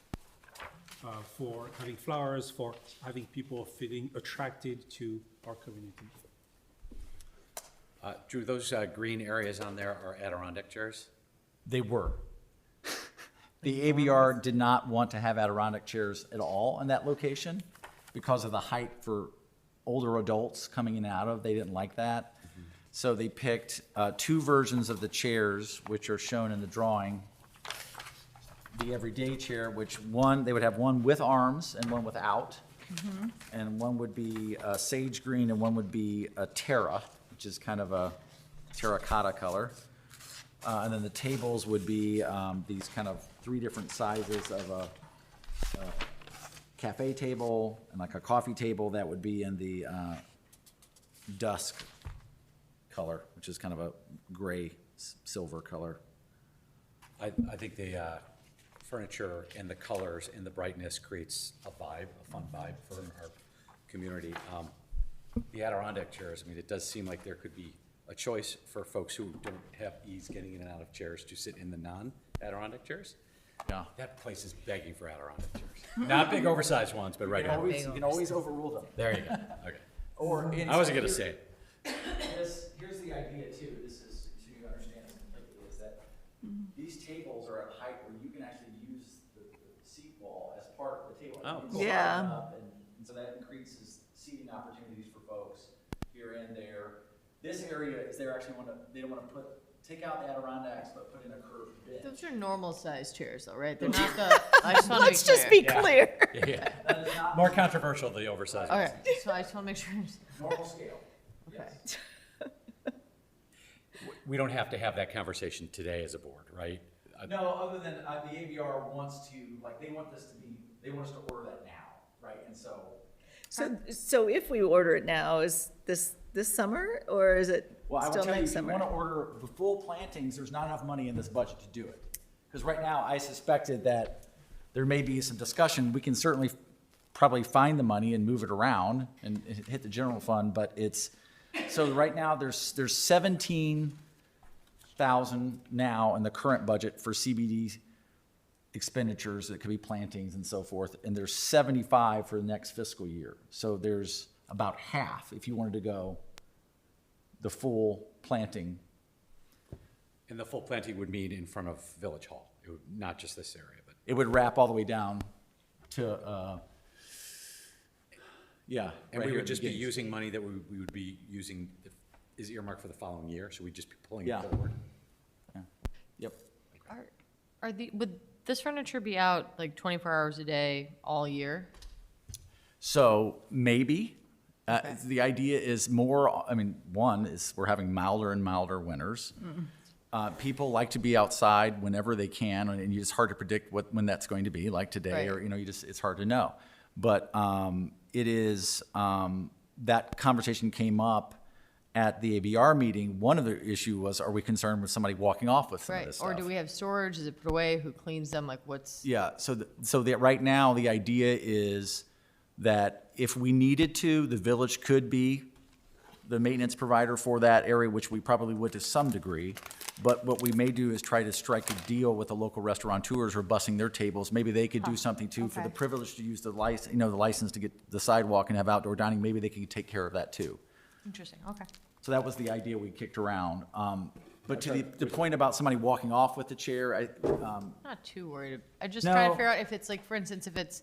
For having flowers, for having people feeling attracted to our community. Drew, those green areas on there are Adirondack chairs? they were. The ABR did not want to have Adirondack chairs at all in that location because of the height for older adults coming in and out of. They didn't like that. So they picked two versions of the chairs, which are shown in the drawing. The everyday chair, which they would have one with arms and one without. And one would be sage green and one would be a terra, which is kind of a terracotta color. And then the tables would be these kind of three different sizes of a cafe table and like a coffee table that would be in the dusk color, which is kind of a gray silver color. I think the furniture and the colors and the brightness creates a vibe, a fun vibe for our community. The Adirondack chairs, I mean, it does seem like there could be a choice for folks who don't have ease getting in and out of chairs to sit in the non-Adirondack chairs. Yeah. That place is begging for Adirondack chairs. Not big oversized ones, but right now. You can always overrule them. There you go, okay. Or I wasn't gonna say it. Here's the idea too, this is, so you understand this completely, is that these tables are at a height where you can actually use the seat wall as part of the table. Oh, You can cool. slide Yeah. it up, and so that increases seating opportunities for folks here and there. This area is they don't wanna put take out the Adirondacks, but put in a curved bit. Those are normal sized chairs though, right? They're not the, I just want to be Let's just clear. be clear. Yeah. More controversial, the oversized ones. Okay, so I just want to make sure. Normal scale. Okay. We don't have to have that conversation today as a board, right? No, other than the ABR wants to, like, they want us to order that now, right? And so. So if we order it now, is this summer, or is it Well, I will still tell you, next if you summer? want to order the full plantings, there's not enough money in this budget to do it. Because right now, I suspected that there may be some discussion. We can certainly probably find the money and move it around and hit the general fund, but so right now, there's 17,000 now in the current budget for CBD expenditures that could be plantings and so forth, and there's 75 for the next fiscal year. So there's about half if you wanted to go the full planting. And the full planting would mean in front of Village Hall. It would, not just this area, but. It would wrap all the way down to, yeah. And right we here would at just the be gates. using money that we would be using, is earmarked for the following year, so we'd just be pulling Yeah. it forward. Yep. Would this furniture be out like 24 hours a day all year? So maybe. The idea is more, I mean, one is we're having milder and milder winters. People like to be outside whenever they can, and it's hard to predict when that's going to be, like today, Right. or, it's hard to know. But it is, that conversation came up at the ABR meeting. One of the issue was, are we concerned with somebody walking off with some of Right, this stuff? or do we have storage? Is it put away? Who cleans them? Like what's? Yeah, so that right now, the idea is that if we needed to, the village could be the maintenance provider for that area, which we probably would to some degree. But what we may do is try to strike a deal with the local restaurateurs who are bussing their tables. Maybe they could do something too for the Okay. privilege to use the license, the license to get the sidewalk and have outdoor dining. Maybe they could take care of that too. Interesting, okay. So that was the idea we kicked around. But to the point about somebody walking off with the chair, Not too worried. I just No. try to figure out if it's like, for instance, if it's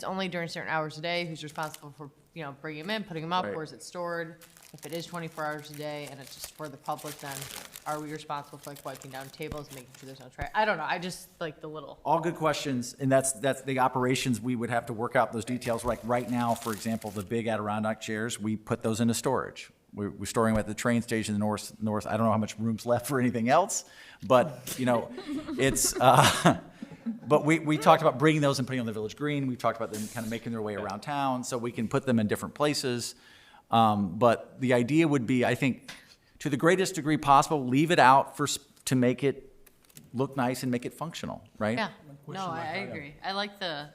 only during certain hours a day, who's responsible for, bringing them in, putting them up, Right. where is it stored? If it is 24 hours a day and it's just for the public, then are we responsible for like wiping down tables, making sure there's no trash? I don't know, I just like the little. all good questions, and that's the operations. We would have to work out those details. Like right now, for example, the big Adirondack chairs, we put those into storage. We're storing them at the train station in the north. I don't know how much room's left for anything else, but, it's, but we talked about bringing those and putting on the village green. We've talked about them kind of making their way around town, so we can put them in different places. But the idea would be, I think, to the greatest degree possible, leave it out to make it look nice and make it functional, right? Yeah, question no, I I had. agree. I like that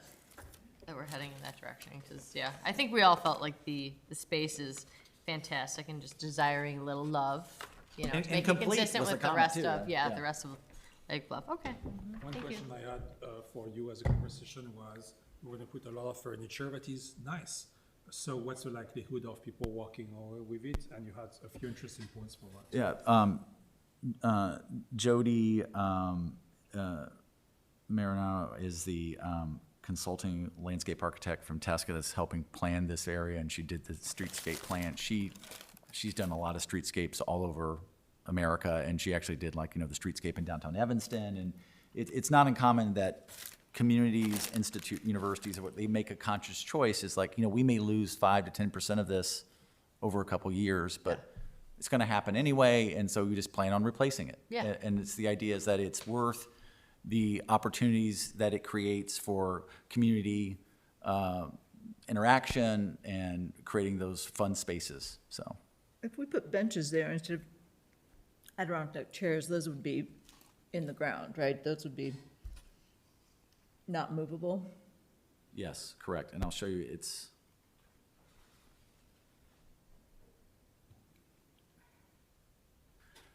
we're heading in that direction, because, yeah, I think we all felt like the space is fantastic and just desiring a little love, And to make it complete consistent was the with the comment rest too, of, yeah. the rest of Lake Bluff. Okay, One thank you. question I had for you as a conversation was, we're gonna put a lot of furniture that is nice. So what's the likelihood of people walking away with it? And you had a few interesting points for that. Yeah, Jody Marinaro is the consulting landscape architect from Tasca that's helping plan this area, and she did the streetscape plan. She's done a lot of streetscapes all over America, and she actually did the streetscape in downtown Evanston, and it's not uncommon that communities, universities, they make a conscious choice. Is we may lose 5 to 10% of this over a couple years, but it's going to happen anyway, and so we just plan on replacing it. Yeah. And it's the idea is that it's worth the opportunities that it creates for community interaction and creating those fun spaces. So If we put benches there instead of Adirondack chairs, those would be in the ground, right? Those would be not movable. yes, correct. And I'll show you.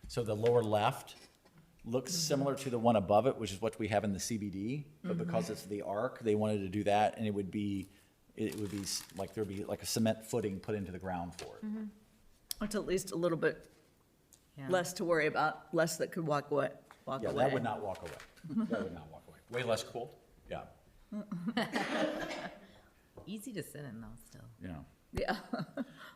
So the lower left looks similar to the one above it, which is what we have in the CBD, but because it's the arc, they wanted to do that, and it would be like there'd be like a cement footing put into the ground for it. It's at least a little bit less to worry about, less that could walk away. Yeah, that would not walk away. That would not walk away. Way less cool. Yeah, Easy to sit in though, still. yeah. Yeah.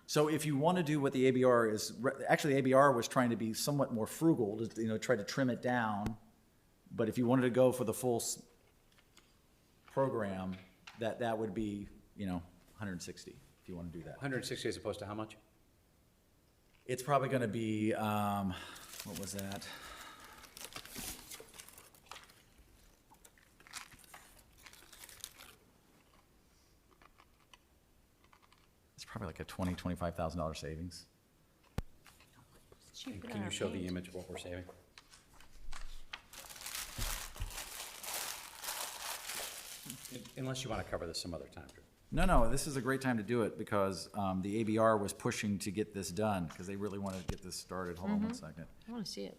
So if you want to do what the ABR is, actually, ABR was trying to be somewhat more frugal, to, try to trim it down. But if you wanted to go for the full program, that would be, 160, if you want to do that. 160 as opposed to how much? It's probably going to be, what was that? It's probably like a $25,000 savings. Cheaper than Can you our show the paint. image of what we're saving? Unless you want to cover this some other time, Drew. No, this is a great time to do it because the ABR was pushing to get this done because they really wanted to get this started. Hold on one second. I wanna see it.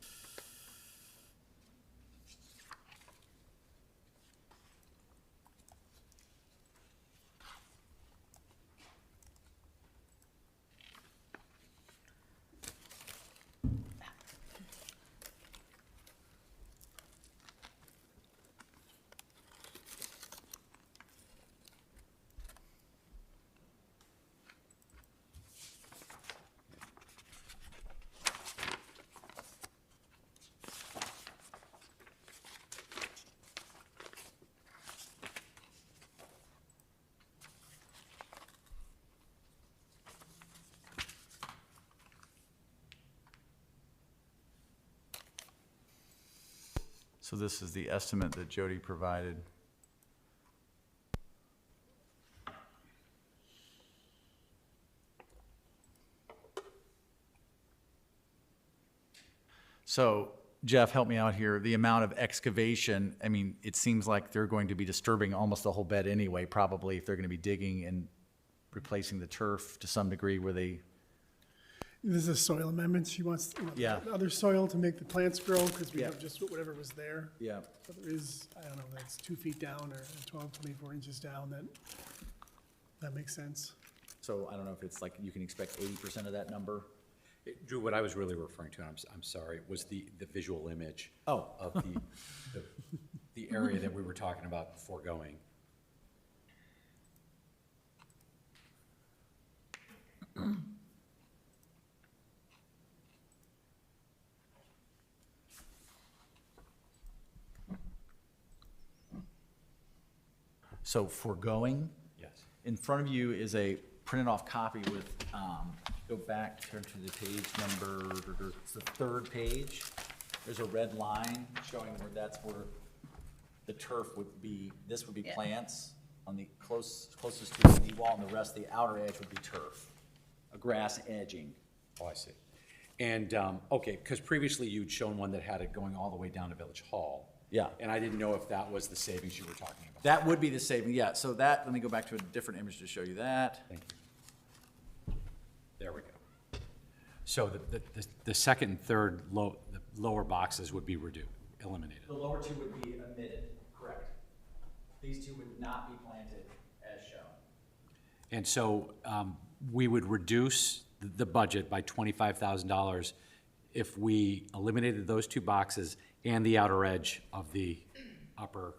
So this is the estimate that Jody provided. So Jeff, help me out here. The amount of excavation, I mean, it seems like they're going to be disturbing almost the whole bed anyway, probably if they're going to be digging and replacing the turf to some degree where they, This is soil amendments. She wants, Yeah. other soil to make the plants grow, because we Yeah. have just whatever was there. yeah. So there is, I don't know, that's 2 feet down or 12, 24 inches down, that makes sense. So I don't know if it's like you can expect 80% of that number. Drew, what I was really referring to, and I'm sorry, was the visual image Oh. of the area that we were talking about foregoing. So foregoing, Yes. in front of you is a printed off copy with, go back, turn to the page number, it's the third page. There's a red line showing where that's where the turf would be, this would be Yeah. plants on the closest to the knee wall, and the rest, the outer edge would be turf, a grass edging. Oh, I see. And, okay, because previously you'd shown one that had it going all the way down to Village Hall. Yeah. And I didn't know if that was the savings you were talking about. That would be the saving, yeah, so that, let me go back to a different image to show you that. Thank you. There we go. So the second and third the lower boxes would be eliminated. The lower two would be omitted, correct. These two would not be planted as shown. And so we would reduce the budget by $25,000 if we eliminated those two boxes and the outer edge of the upper.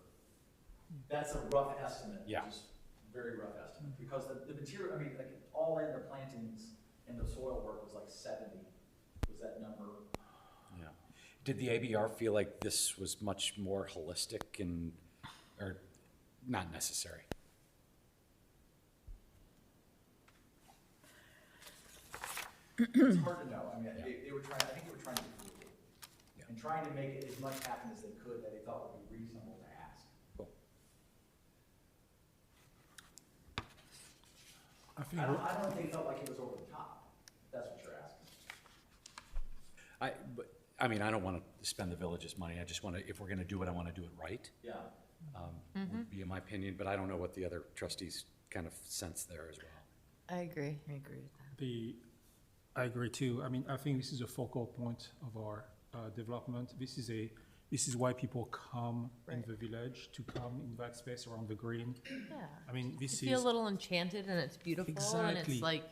That's a rough estimate. Yeah. Just very rough estimate, because the material, I mean, like, all in the plantings and the soil work was like 70, was that number. Yeah. Did the ABR feel like this was much more holistic or not necessary? It's hard to know, I mean, they were trying, I think they were trying to be frugal. And trying to make it as much happen as they could that they thought would be reasonable to ask. Cool. I think, I don't think they felt like it was over the top, if that's what you're asking. I mean, I don't want to spend the village's money. I just want to, if we're going to do it, I want to do it right. Yeah. Would be in my opinion, but I don't know what the other trustees kind of sense there as well. I agree with that. I agree too. I mean, I think this is a focal point of our development. This is why people come in Right. the village, to come in that space around the green. Yeah. I mean, You this feel a is, little enchanted and it's beautiful and Exactly. it's like,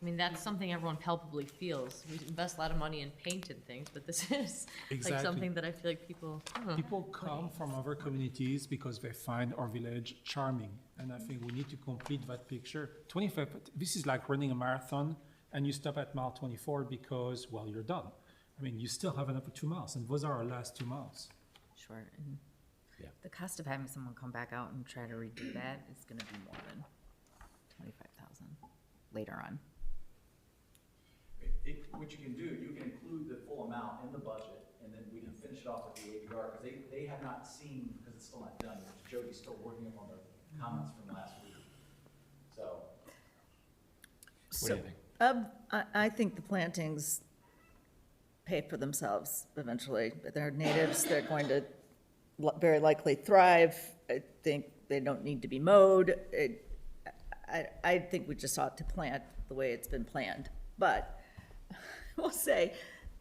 I mean, that's something everyone palpably feels. We invest a lot of money in paint and things, but this is like Exactly. something that I feel like people, I don't know. People come from other communities because they find our village charming, and I think we need to complete that picture. 25, this is like running a marathon, and you stop at mile 24 because, well, you're done. I mean, you still have another 2 miles, and those are our last 2 miles. Sure, and Yeah. the cost of having someone come back out and try to redo that is gonna be more than 25,000 later on. What you can do, you can include the full amount in the budget, and then we can finish it off with the ABR, because they have not seen, because it's still not done, Jody's still working on the comments from last week. So, what do you think? I think the plantings pay for themselves eventually. They're natives, they're going to very likely thrive. I think they don't need to be mowed. I think we just ought to plant the way it's been planned. But I will say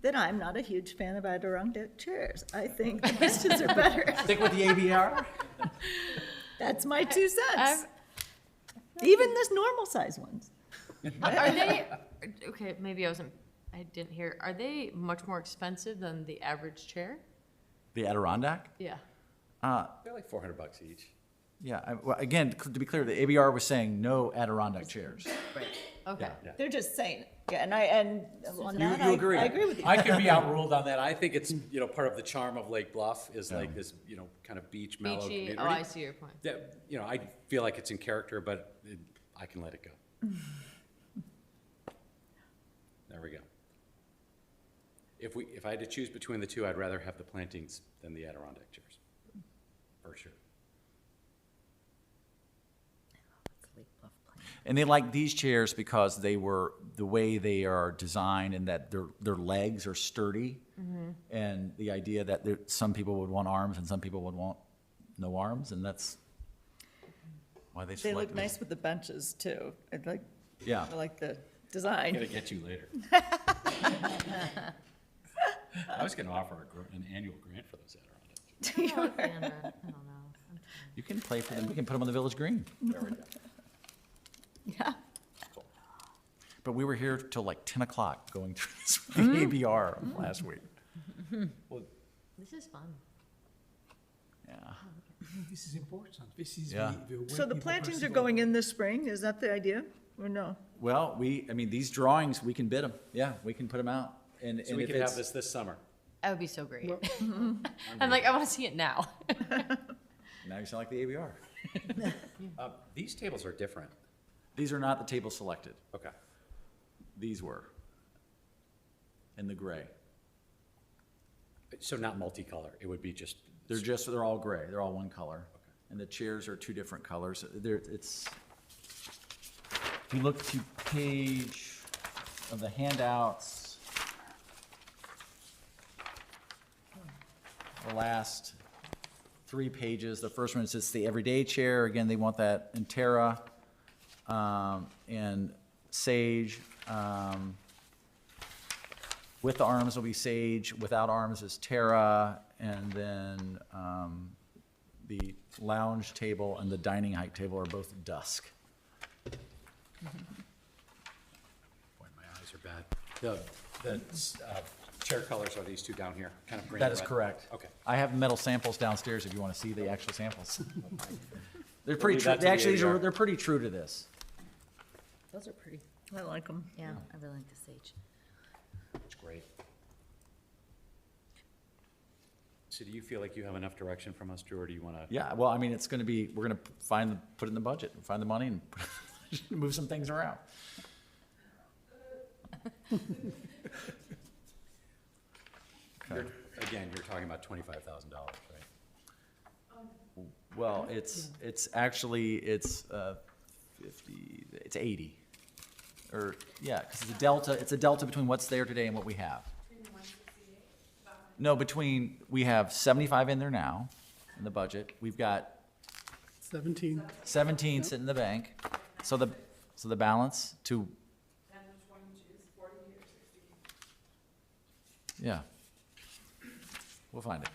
that I'm not a huge fan of Adirondack chairs. I think the benches are better. Stick with the ABR? That's my 2 cents. Even the normal size ones. Are they, okay, maybe I didn't hear, are they much more expensive than the average chair? The Adirondack? Yeah. They're like $400 each. Yeah, well, again, to be clear, the ABR was saying no Adirondack chairs. Right. Okay. They're just saying, yeah, and on that, You agree? I agree with you. I could be outruled on that. I think it's, part of the charm of Lake Bluff is like this, kind of beach mellow Beachy, community. oh, I see your point. That, I feel like it's in character, but I can let it go. There we go. If I had to choose between the two, I'd rather have the plantings than the Adirondack chairs, for sure. It's Lake Bluff Plan. And they like these chairs because they were, the way they are designed and that their legs are sturdy. And the idea that some people would want arms and some people would want no arms, and that's why they They selected. look nice with the benches too. Yeah. I like the design. Gonna get you later. I was gonna offer an annual grant for those Adirondack chairs. I'm not a fan of- I don't know. You can play for them, we can put them on the village green. There we go. Yeah. Cool. But we were here till like 10 o'clock going through this with the ABR last week. Well, This is fun. Yeah. This is important. This is Yeah. the way So the people plantings are perceive going in this spring, is that the idea, or no? Well, these drawings, we can bid them. Yeah, we can put them out. And so we if could have it's- this summer. That would be so great. I'm like, I want to see it now. Now you sound like the ABR. These tables are different. These are not the tables selected. Okay. These were. In the gray. So not multicolor, it would be just. They're all gray. They're all one color. And the chairs are 2 different colors. If you look to page of the handouts, the last 3 pages, the first one is just the everyday chair. Again, they want that in Terra and sage. With the arms will be sage, without arms is Terra, and then the lounge table and the dining height table are both dusk. Boy, my eyes are bad. The chair colors are these two down here, kind of green. That is red. correct. Okay. I have metal samples downstairs if you want to see the actual samples. They're pretty leave true, that to they the actually, ADR. they're pretty true to this. Those are pretty. I like them. Yeah, I really like the sage. It's great. So do you feel like you have enough direction from us, Drew, or do you want to? Yeah, well, I mean, it's gonna be, we're gonna put it in the budget, find the money and move some things around. Again, you're talking about $25,000, right? Well, it's actually, it's 50, it's 80. Or, yeah, because it's a delta between what's there today and what we have. No, we have 75 in there now, in the budget. We've got 17. 17 sitting in the bank. So the balance to. Yeah. We'll find it.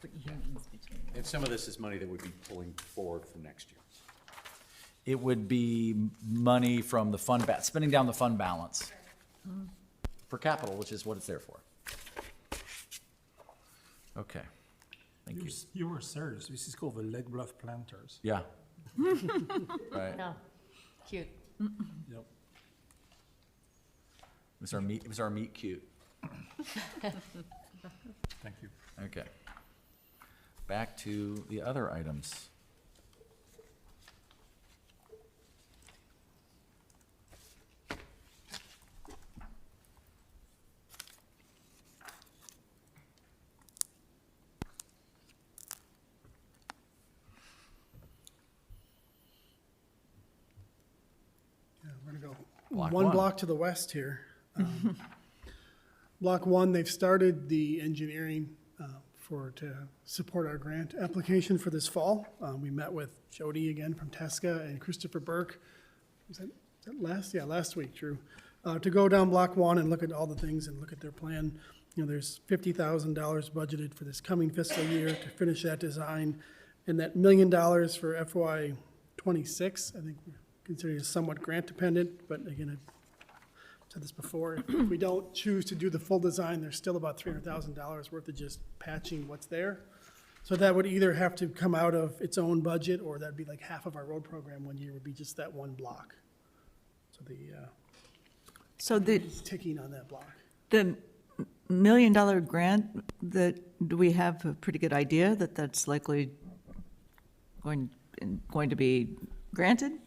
Put your hands between. And some of this is money that would be pulling forward from next year. It would be money from the spending down the fund balance for capital, which is what it's there for. Okay, thank you. You were serious. This is called the Lake Bluff Planters. Yeah. Right. No, cute. Yep. It was our meet cute. Thank you. Okay. Back to the other items. Yeah, we're gonna go Block one one. block to the west here. Block one, they've started the engineering to support our grant application for this fall. We met with Jody again from Tesca and Christopher Burke. Was that last? Yeah, last week, Drew. To go down block one and look at all the things and look at their plan. You know, there's $50,000 budgeted for this coming fiscal year to finish that design. And that $1 million for FY '26, I think we're considering it somewhat grant dependent, but again, I've said this before, if we don't choose to do the full design, there's still about $300,000 worth of just patching what's there. So that would either have to come out of its own budget, or that'd be like half of our road program one year would be just that one block. So So the it's ticking on that block. $1 million grant, do we have a pretty good idea that that's likely going to be granted?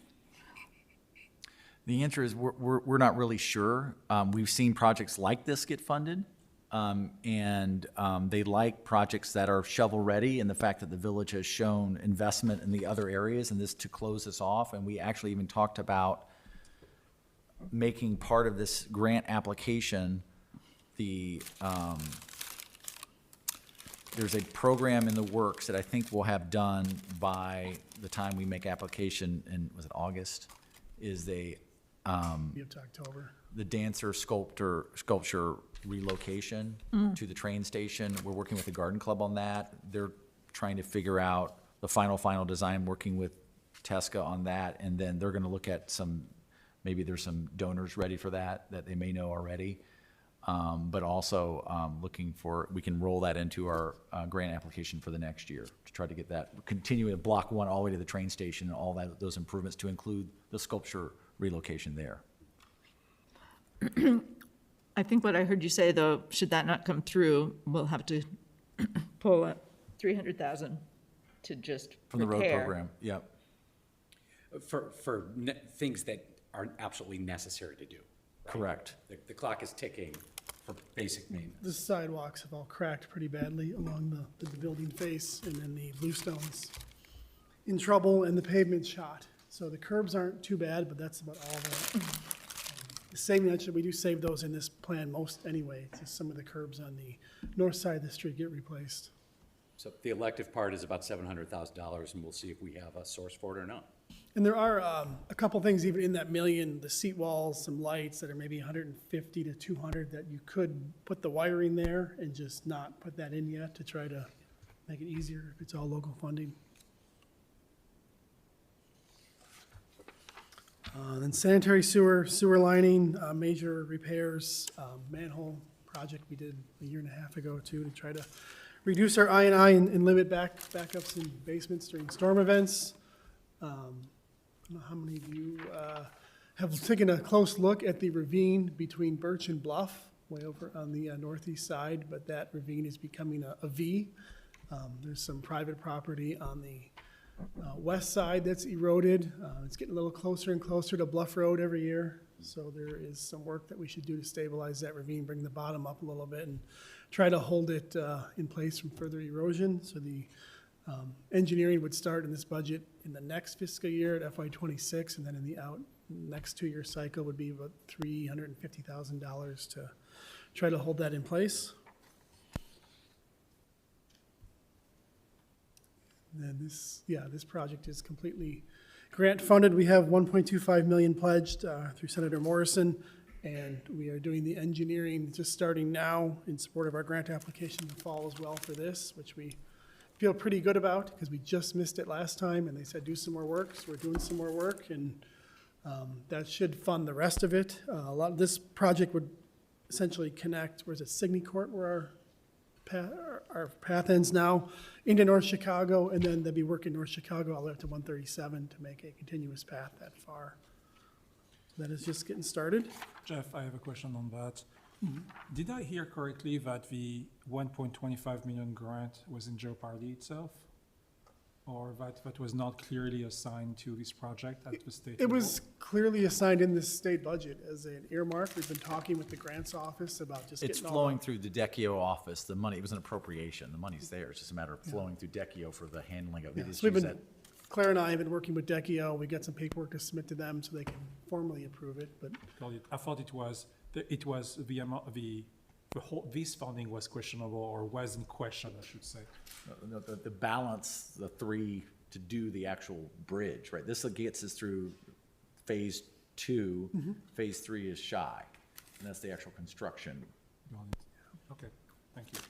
The answer is we're not really sure. We've seen projects like this get funded, and they like projects that are shovel-ready, and the fact that the village has shown investment in the other areas, and this to close this off. And we actually even talked about making part of this grant application there's a program in the works that I think we'll have done by the time we make application in, was it August? Is Be up to October. the dancer sculpture relocation to the train station. We're working with the garden club on that. They're trying to figure out the final design, working with Tesca on that, and then they're gonna look at maybe there's some donors ready for that they may know already. But also looking for, we can roll that into our grant application for the next year to try to get that, continuing at block one all the way to the train station and all those improvements to include the sculpture relocation there. I think what I heard you say, though, should that not come through, we'll have to pull up 300,000 to just From the road repair. program, yep. For things that are absolutely necessary to do. right? Correct. The clock is ticking for basic maintenance. The sidewalks have all cracked pretty badly along the building face, and then the bluestone's in trouble, and the pavement's shot. So the curbs aren't too bad, but that's about all the saving, actually, we do save those in this plan most anyway. It's just some of the curbs on the north side of the street get replaced. So the elective part is about $700,000, and we'll see if we have a source for it or not. And there are a couple things even in that million, the seat walls, some lights that are maybe 150 to 200 that you could put the wiring there and just not put that in yet to try to make it easier if it's all local funding. Then sanitary sewer lining, major repairs, manhole project we did a year and a half ago too, to try to reduce our I&I and limit backups in basements during storm events. I don't know how many of you have taken a close look at the ravine between Birch and Bluff, way over on the northeast side, but that ravine is becoming a V. There's some private property on the west side that's eroded. It's getting a little closer and closer to Bluff Road every year. So there is some work that we should do to stabilize that ravine, bring the bottom up a little bit, and try to hold it in place from further erosion. So the engineering would start in this budget in the next fiscal year at FY '26, and then in the next 2-year cycle would be about $350,000 to try to hold that in place. And this project is completely grant funded. We have $1.25 million pledged through Senator Morrison, and we are doing the engineering just starting now in support of our grant application in the fall as well for this, which we feel pretty good about, because we just missed it last time, and they said do some more work, so we're doing some more work, and that should fund the rest of it. A lot of this project would essentially connect, where's it, Signey Court, where our path ends now, into North Chicago, and then they'll be working North Chicago all the way up to 137 to make a continuous path that far. That is just getting started. Jeff, I have a question on that. Did I hear correctly that the 1.25 million grant was in jeopardy itself? Or that was not clearly assigned to this project at the state It level? was clearly assigned in the state budget as an earmark. We've been talking with the grants office about just It's getting all flowing through the DECIO office, the money, it was an appropriation, the money's there, it's just a matter of flowing through DECIO for the handling of it. Yeah, so we've been, Claire and I have been working with DECIO. We got some paperwork to submit to them so they can formally approve it, but I thought it was the amount, the whole, this funding was questionable, or was in question, I should say. The balance, the three to do the actual bridge, right? This gets us through phase 2, phase 3 is shy, and that's the actual construction. Got it. Okay, thank you.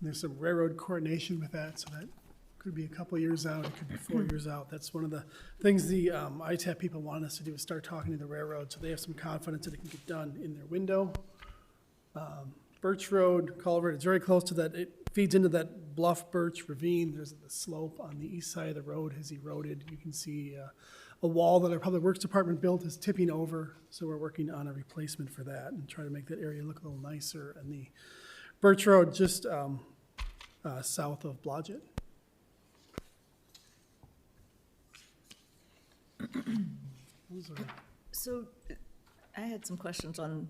there's some railroad coordination with that, so that could be a couple of years out, it could be 4 years out. That's one of the things the ITAP people want us to do, is start talking to the railroad, so they have some confidence that it can get done in their window. Birch Road culvert, it's very close to that, it feeds into that Bluff Birch ravine. There's the slope on the east side of the road has eroded. You can see a wall that our Public Works Department built is tipping over, so we're working on a replacement for that and try to make that area look a little nicer. And the Birch Road just south of Blodgett. Those are- So I had some questions on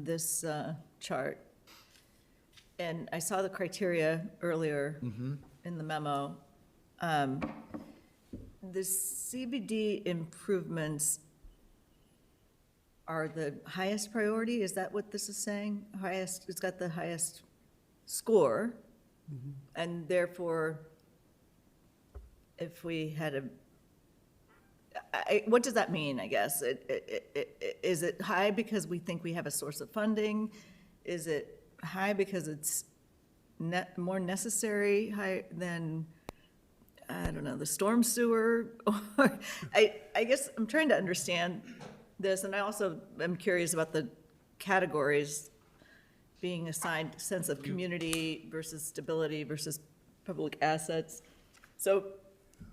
this chart. And I saw the criteria earlier in the memo. The CBD improvements are the highest priority? Is that what this is saying? Highest, it's got the highest score. And therefore, if we had what does that mean, I guess? Is it high because we think we have a source of funding? Is it high because it's more necessary high than, I don't know, the storm sewer? Or I guess I'm trying to understand this, and I also am curious about the categories being assigned sense of community versus stability versus public assets. So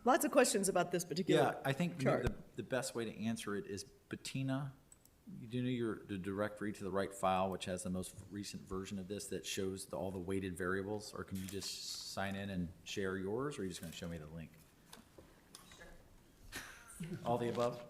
lots of questions about this particular Yeah, I think chart. the best way to answer it is Bettina, you do know the directory to the right file, which has the most recent version of this that shows all the weighted variables, or can you just sign in and share yours, or are you just gonna show me the link? All the above?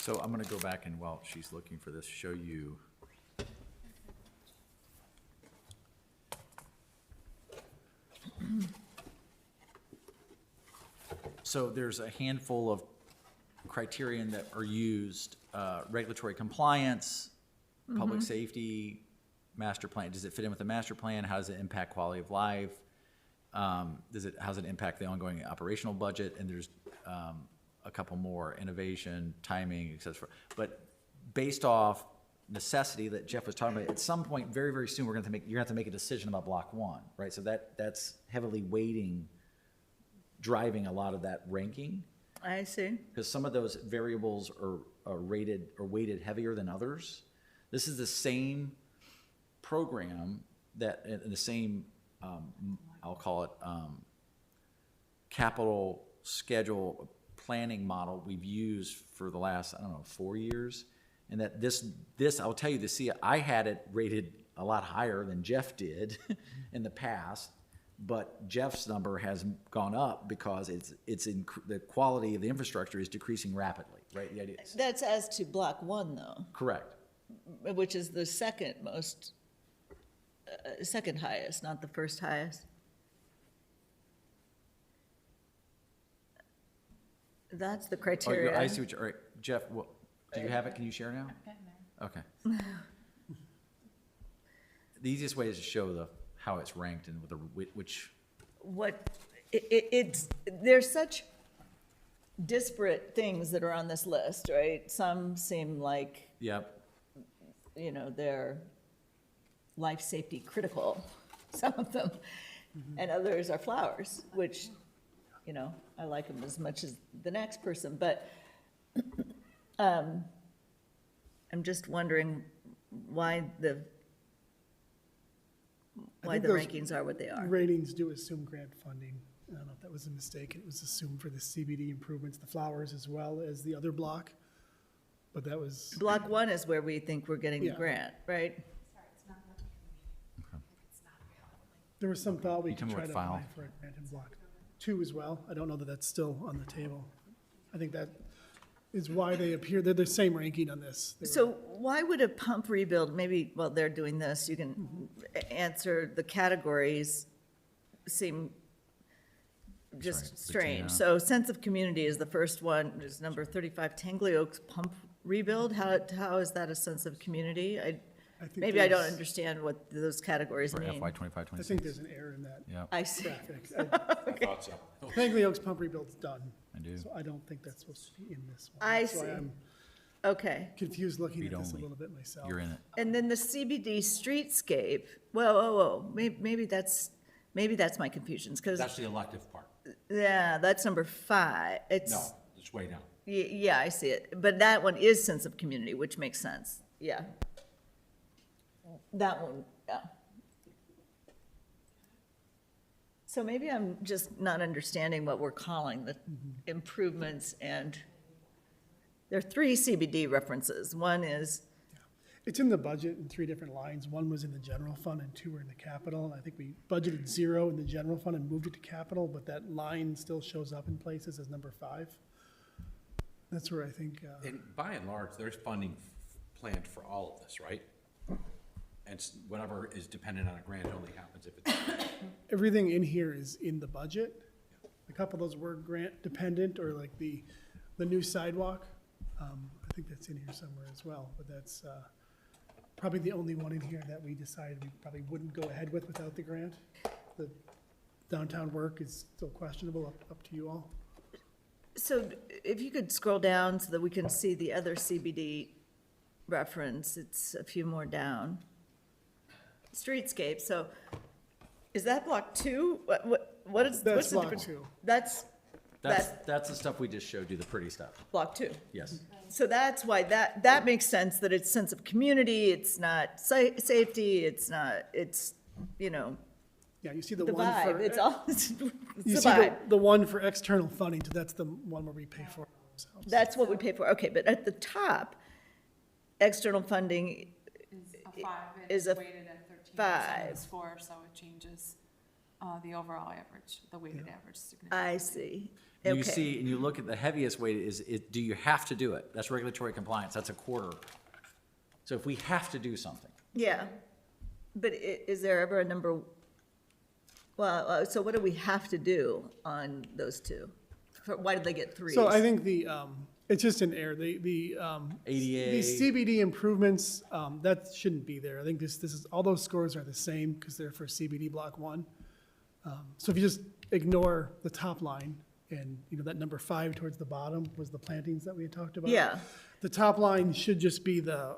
So I'm gonna go back and, while she's looking for this, show you. So there's a handful of criterion that are used, regulatory compliance, public safety, master plan. Does it fit in with the master plan? How does it impact quality of life? How does it impact the ongoing operational budget? And there's a couple more: innovation, timing, et cetera. But based off necessity that Jeff was talking about, at some point, very, very soon, you're gonna have to make a decision about block 1, right? So that's heavily driving a lot of that ranking, I see. because some of those variables are rated or weighted heavier than others. This is the same program that, in the same, I'll call it, capital schedule planning model we've used for the last, I don't know, 4 years. And that this, I'll tell you, I had it rated a lot higher than Jeff did in the past, but Jeff's number has gone up because the quality of the infrastructure is decreasing rapidly, right? The idea is, That's as to block one, though, correct. which is the second most, second highest, not the first highest. That's the Oh, criteria. I see what you're, all right, Jeff, do you have it? Can you share now? Okay. The easiest way is to show how it's ranked and which, There's such disparate things that are on this list, right? Some seem like, yep, they're life safety critical, some of them. And others are flowers, which, I like them as much as the next person, but I'm just wondering why the think those rankings are what they are. Ratings do assume grant funding. I don't know if that was a mistake. It was assumed for the CBD improvements, the flowers, as well as the other block. But that was, Block one is where we think we're getting the Yeah. grant, right? there was some thought we You tell could me try what to file. apply for a grant in block two as well. I don't know that that's still on the table. I think that is why they appear, they're the same ranking on this. They were- So why would a pump rebuild, maybe while they're doing this, you can answer the categories seem just Sorry, strange. Bettina. So sense of community is the first one, is number 35, Tangley Oaks pump rebuild. How is that a sense of community? I think Maybe I don't there's- understand what those categories for mean. FY 25, I think 26. there's an error in that Yeah, I see. graphic. I thought so. Tangley Oaks pump rebuild's done, I do. so I don't think that's supposed to be in this one. I That's why see. I'm Okay. confused looking Read at this a only. little bit myself. You're in it. And then the CBD streetscape, whoa, maybe that's my confusions, because, That's the elective part. yeah, that's number 5. It's. No, it's way down. Yeah, I see it, but that one is sense of community, which makes sense, yeah. That one, yeah. So maybe I'm just not understanding what we're calling the improvements, and there are 3 CBD references. One is, It's in the budget in 3 different lines. One was in the general fund and 2 were in the capital. And I think we budgeted 0 in the general fund and moved it to capital, but that line still shows up in places as number 5. That's where I think, And by and large, there's funding planned for all of this, right? And whatever is dependent on a grant only happens if it's, everything in here is in the budget. A couple of those were grant dependent, or like the new sidewalk. I think that's in here somewhere as well, but that's probably the only one in here that we decided we probably wouldn't go ahead with without the grant. The downtown work is still questionable, up to you all. so if you could scroll down so that we can see the other CBD reference, it's a few more down. Streetscape, so is that block 2? What is, That's what's the block difference? 2. That's That's the stuff we just showed you, the pretty stuff. block 2. Yes. So that's why that makes sense, that it's sense of community, it's not safety, it's not, it's, Yeah, you see the the one for. vibe, it's all, it's You the see vibe. the one for external funding, so that's the one where we pay for ourselves. That's what we pay for, okay, but at the top, external funding, Is a 5, and Is it's a weighted at 13%. 5. It's 4, so it changes the overall average, the weighted average significantly. I see, And you okay. see, and you look at the heaviest weight do you have to do it? That's regulatory compliance, that's a quarter. So if we have to do something, Yeah, but is there ever a number, well, so what do we have to do on those 2? Why did they get 3s? So I think it's just an error, the ADA. CBD improvements, that shouldn't be there. I think this is, all those scores are the same because they're for CBD Block 1. So if you just ignore the top line and, that number 5 towards the bottom was the plantings that we had talked about. Yeah. The top line should just be the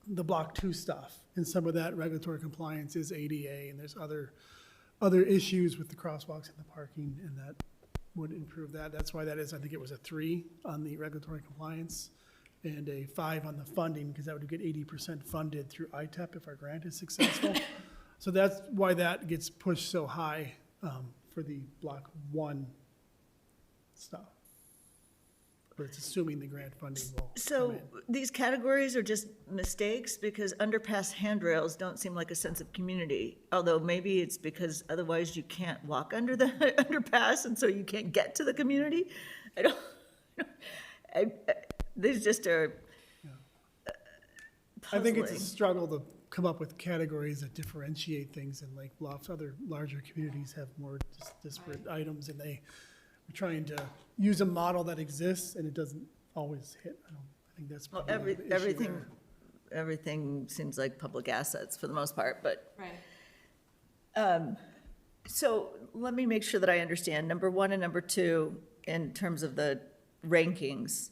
Block 2 stuff. And some of that regulatory compliance is ADA, and there's other issues with the crosswalks and the parking, and that would improve that. That's why that is, I think it was a 3 on the regulatory compliance and a 5 on the funding, because that would get 80% funded through ITEP if our grant is successful. So that's why that gets pushed so high for the Block 1 stuff. but it's assuming the grant funding will come So in. these categories are just mistakes because underpass handrails don't seem like a sense of community. Although maybe it's because otherwise you can't walk under the underpass and so you can't get to the community. I don't, these just are I think it's a puzzling. struggle to come up with categories that differentiate things, and like Bluff, other larger communities have more disparate items, and we're trying to use a model that exists, and it doesn't always hit. I think that's Well, probably the issue everything, there. everything seems like public assets for the most part, but Right. so let me make sure that I understand. Number 1 and number 2 in terms of the rankings,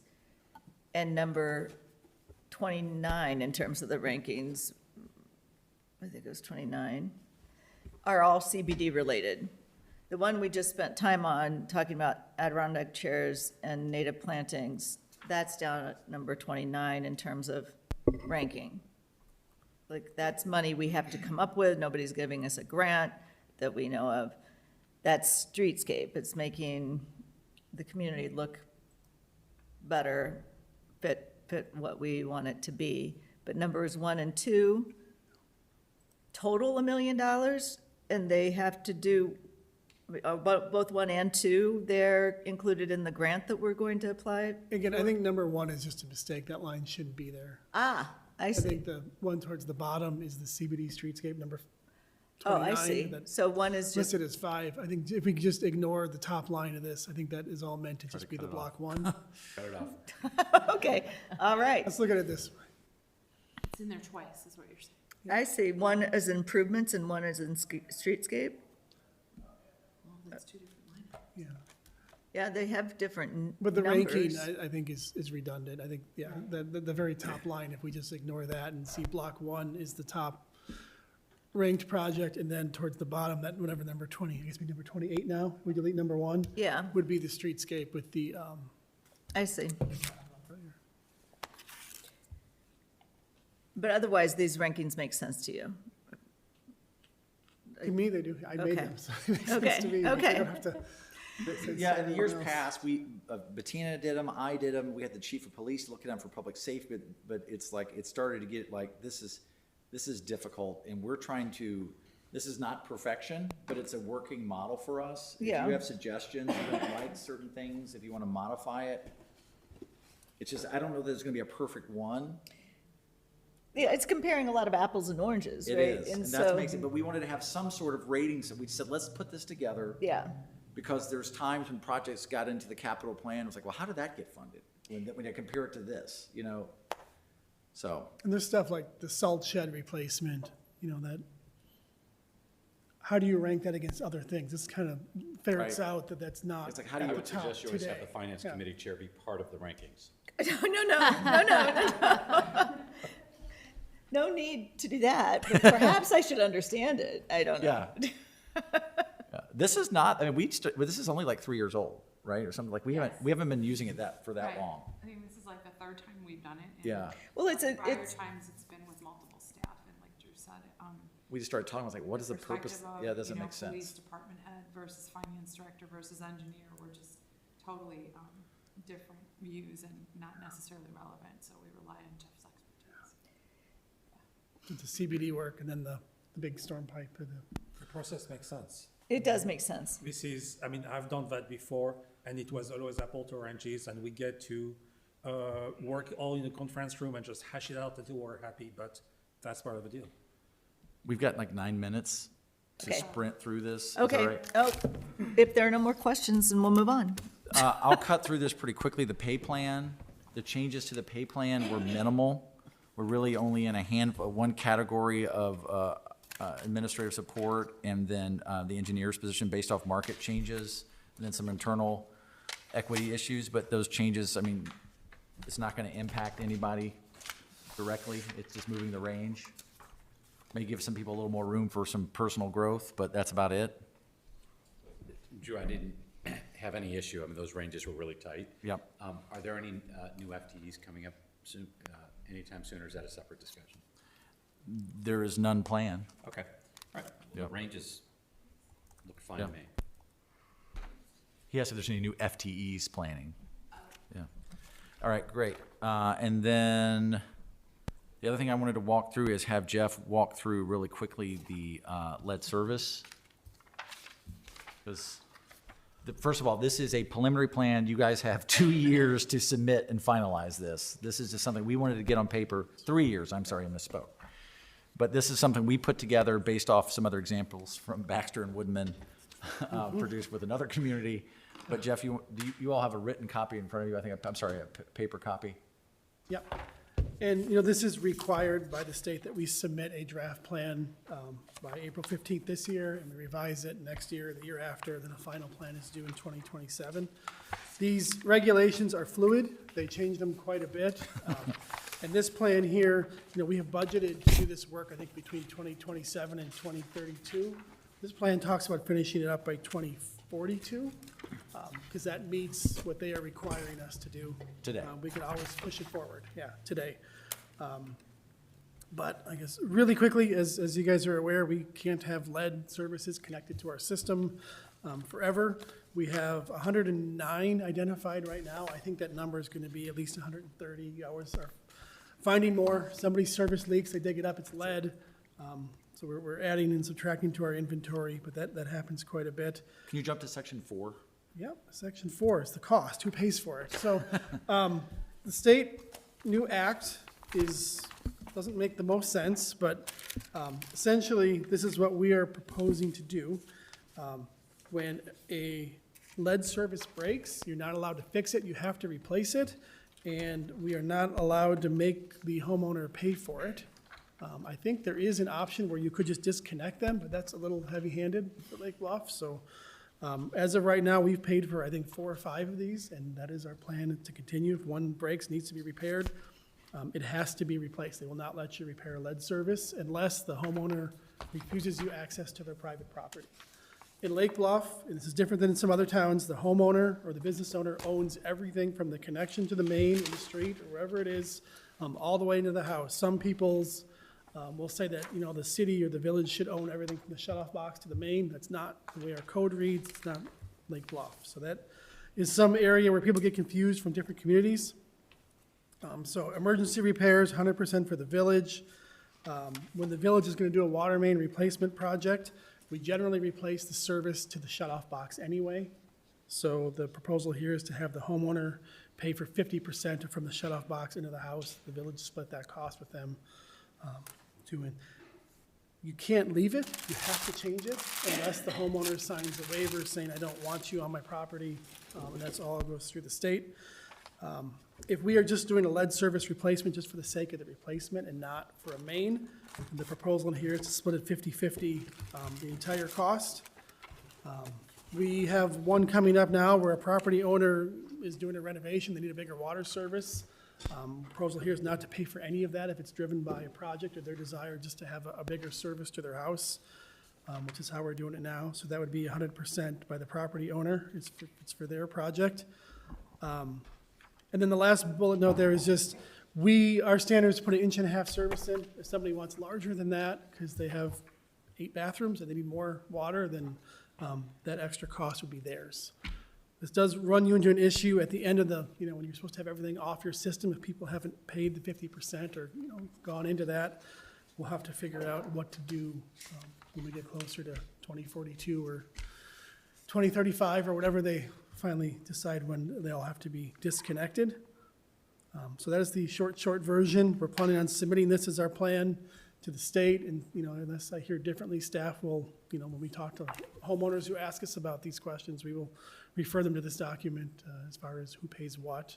and number 29 in terms of the rankings, I think it was 29, are all CBD related. The one we just spent time on, talking about Adirondack chairs and native plantings, that's down at number 29 in terms of ranking. Like, that's money we have to come up with, nobody's giving us a grant that we know of. That's streetscape, it's making the community look better, fit what we want it to be. But numbers 1 and 2, total $1 million, and they have to do, both 1 and 2, they're included in the grant that we're going to apply? Again, I think number 1 is just a mistake. That line shouldn't be there. Ah, I I see. think the one towards the bottom is the CBD streetscape, number Oh, 29. I see. That's So 1 is just, listed as 5. I think if we could just ignore the top line of this, I think that is all meant to just be the block 1. Cut it off. okay, all right. Let's look at it this way. It's in there twice, is what you're saying. I see. 1 is improvements and 1 is in streetscape? Well, that's two different line items. Yeah. Yeah, they have different But the ranking, numbers. I think, is redundant. I think, yeah, the very top line, if we just ignore that and see block 1 is the top ranked project, and then towards the bottom, that whatever number 20, I guess we number 28 now, we delete number 1, Yeah, would be the streetscape with the, I see. But otherwise, these rankings make sense to you? to me, they do. I made Okay. them, so it makes Okay, sense to me. I okay. don't have to. say Yeah, in the years someone else. past, Bettina did them, I did them, we had the chief of police look at them for public safety, but it's like, it started to get like, this is difficult, and we're trying to, this is not perfection, but it's a working model for us. If Yeah. you have suggestions, you don't like certain things, if you wanna modify it, it's just, I don't know that there's gonna be a perfect one. Yeah, it's comparing a lot of apples and oranges, It right? is, and that makes it, but we wanted to have some sort of ratings, and we said, let's put this together. Yeah, Because there's times when projects got into the capital plan, it's like, well, how did that get funded? When you compare it to this, you know? So, And there's stuff like the salt shed replacement, that, how do you rank that against other things? This kind of ferrets Right. out that that's not It's like, how do at you the I would top suggest you always have today. the finance Yeah. committee chair be part of the rankings. no. No need to do that, but perhaps I should understand it. I don't know. yeah. This is not, I mean, this is only like 3 years old, right? Or something, like, we haven't been using it for that Right. long. I think this is like the third time we've done it. and Yeah. Well, it's Prior times, it's been with multiple staff, and like Drew said, We just started talking, I was like, what is the purpose? perspective of, Yeah, it doesn't make Police sense. department head versus finance director versus engineer were just totally, different views and not necessarily relevant, so we rely on Jeff's expertise. The CBD work and then the big storm pipe for the. The process makes sense. It does make sense. This is, I mean, I've done that before, and it was always apple to oranges, and we get to work all in the conference room and just hash it out until we're happy, but that's part of the deal. We've got like 9 minutes to Okay. sprint through this. Is that Okay, right? oh, if there are no more questions, then we'll move on. I'll cut through this pretty quickly. The pay plan, the changes to the pay plan were minimal. We're really only in one category of administrative support, and then the engineer's position based off market changes, and then some internal equity issues. But those changes, I mean, it's not going to impact anybody directly. It's just moving the range. May give some people a little more room for some personal growth, but that's about it. Drew, I didn't have any issue. I mean, those ranges were really tight. Yep. Are there any new FTEs coming up soon, anytime soon, or is that a separate discussion? There is none planned. Okay, all right. The Yep. ranges look fine to Yep. me. He asked if there's any new FTEs planning. Yeah. All right, great. And then the other thing I wanted to walk through is have Jeff walk through really quickly the lead service. Because, first of all, this is a preliminary plan. You guys have 2 years to submit and finalize this. This is just something we wanted to get on paper. 3 years, I'm sorry, I misspoke. But this is something we put together based off some other examples from Baxter and Woodman, produced with another community. But Jeff, you all have a written copy in front of you, I think, I'm sorry, a paper copy? Yep. And, this is required by the state that we submit a draft plan by April 15th this year, and we revise it next year, the year after, then a final plan is due in 2027. These regulations are fluid. They change them quite a bit. And this plan here, we have budgeted to do this work, I think, between 2027 and 2032. This plan talks about finishing it up by 2042, because that meets what they are requiring us to do. Today. We could always push it forward, today. But I guess really quickly, as you guys are aware, we can't have lead services connected to our system forever. We have 109 identified right now. I think that number is going to be at least 130. Ours are finding more. Somebody's service leaks, they dig it up, it's lead. So we're adding and subtracting to our inventory, but that happens quite a bit. Can you jump to section 4? Yep, section 4 is the cost, who pays for it? So, the state new act doesn't make the most sense, but, essentially, this is what we are proposing to do. When a lead service breaks, you're not allowed to fix it, you have to replace it, and we are not allowed to make the homeowner pay for it. I think there is an option where you could just disconnect them, but that's a little heavy-handed for Lake Bluff, so, as of right now, we've paid for, I think, 4 or 5 of these, and that is our plan to continue. If one breaks, needs to be repaired, it has to be replaced. They will not let you repair a lead service unless the homeowner refuses you access to their private property. In Lake Bluff, and this is different than in some other towns, the homeowner or the business owner owns everything from the connection to the main in the street or wherever it is, all the way into the house. Some people's will say that, the city or the village should own everything from the shut-off box to the main. That's not the way our code reads. It's not Lake Bluff. So that is some area where people get confused from different communities. So emergency repairs, 100% for the village. When the village is going to do a water main replacement project, we generally replace the service to the shut-off box anyway. So the proposal here is to have the homeowner pay for 50% from the shut-off box into the house. The village split that cost with them. You can't leave it, you have to change it unless the homeowner signs a waiver saying, I don't want you on my property, and that's all goes through the state. If we are just doing a lead service replacement just for the sake of the replacement and not for a main, the proposal in here is to split it 50-50, the entire cost. We have one coming up now where a property owner is doing a renovation, they need a bigger water service. Proposal here is not to pay for any of that if it's driven by a project or their desire just to have a bigger service to their house, which is how we're doing it now. So that would be 100% by the property owner. It's for their project. And then the last bullet note there is just, our standard is to put an 1.5 inch service in. If somebody wants larger than that, because they have 8 bathrooms and they need more water, then that extra cost would be theirs. This does run you into an issue at the end of when you're supposed to have everything off your system. If people haven't paid the 50% or, gone into that, we'll have to figure out what to do when we get closer to 2042 or 2035 or whatever they finally decide when they'll have to be disconnected. So that is the short version. We're planning on submitting this as our plan to the state, and, unless I hear differently, staff will, when we talk to homeowners who ask us about these questions, we will refer them to this document as far as who pays what.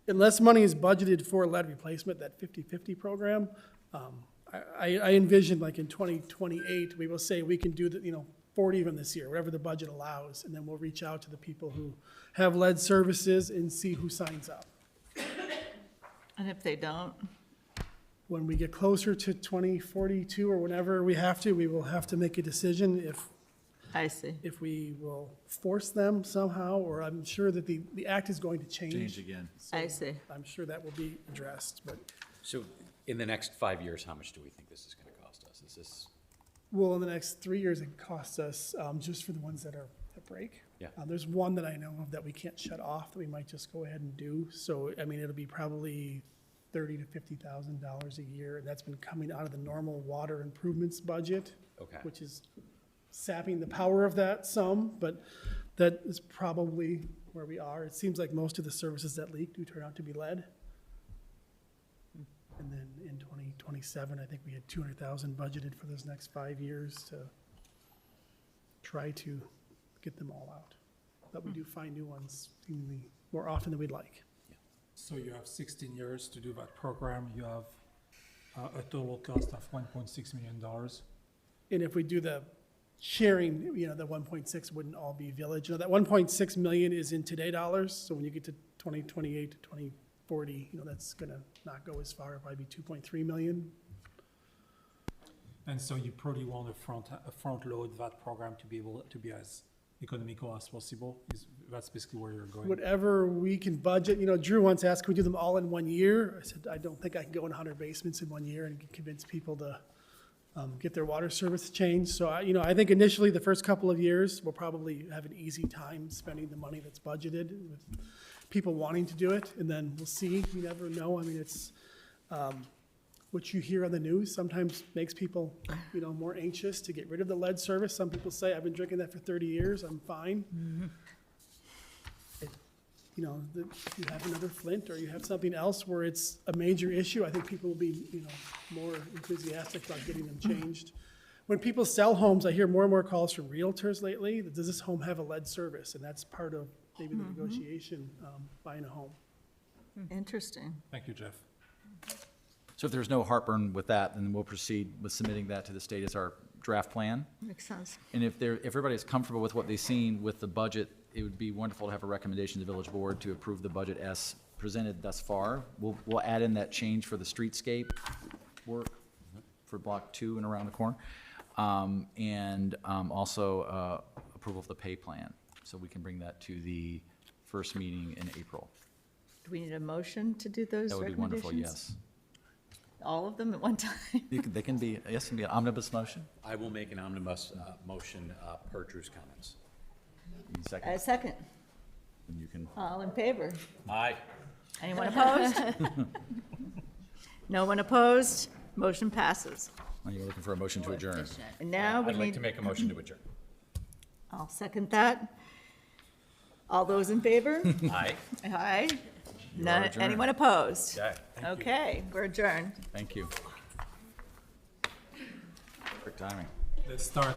Unless money is budgeted for lead replacement, that 50-50 program, I envision like in 2028, we will say we can do 40 of them this year, whatever the budget allows, and then we'll reach out to the people who have lead services and see who signs up. And if they don't? When we get closer to 2042 or whenever we have to, we will have to make a decision I see. if we will force them somehow, or I'm sure that the act is going to Change again. So I see. I'm sure that will be addressed, but, So in the next 5 years, how much do we think this is gonna cost us? Is this, well, in the next 3 years, it costs us, just for the ones that break. Yeah. There's one that I know of that we can't shut off, that we might just go ahead and do. So, I mean, it'll be probably $30,000 to $50,000 a year, and that's been coming out of the normal water improvements budget. Okay. Which is sapping the power of that some, but that is probably where we are. It seems like most of the services that leak do turn out to be lead. And then in 2027, I think we had 200,000 budgeted for those next 5 years to try to get them all out. But we do find new ones seemingly more often than we'd like. So you have 16 years to do that program. You have a total cost of $1.6 million. And if we do the sharing, the 1.6 wouldn't all be village. That 1.6 million is in today dollars, so when you get to 2028 to 2040, that's gonna not go as far, it'll probably be 2.3 million. And so you probably want to front load that program to be able to be as economical as possible. That's basically where you're going. Whatever we can budget, Drew once asked, can we do them all in 1 year? I said, I don't think I can go in 100 basements in 1 year and convince people to get their water service changed. So, I think initially, the first couple of years, we'll probably have an easy time spending the money that's budgeted with people wanting to do it, and then we'll see. You never know. I mean, it's what you hear on the news sometimes makes people, more anxious to get rid of the lead service. Some people say, I've been drinking that for 30 years, I'm fine. If you have another Flint or you have something else where it's a major issue, I think people will be, more enthusiastic about getting them changed. When people sell homes, I hear more and more calls from realtors lately, that does this home have a lead service? And that's part of maybe the negotiation, buying a home. Interesting. Thank you, Jeff. So if there's no heartburn with that, then we'll proceed with submitting that to the state as our draft plan. Makes sense. And if everybody's comfortable with what they've seen with the budget, it would be wonderful to have a recommendation to the village board to approve the budget as presented thus far. We'll add in that change for the streetscape work for Block 2 and around the corner. And also approval of the pay plan. So we can bring that to the first meeting in April. Do we need a motion to do those That would be recommendations? wonderful, yes. All of them at one time? They can be, yes, can be an omnibus motion. I will make an omnibus motion per Drew's comments. Any second, A second. and you can. All in favor? Aye. Anyone opposed? No one opposed? Motion passes. You're looking for a motion to adjourn. And now we I'd like need, to make a motion to adjourn. I'll second that. All those in favor? Aye. Aye. You are None, adjourned. anyone opposed? Okay. Okay, we're adjourned. Thank you. Perfect timing. Let's start.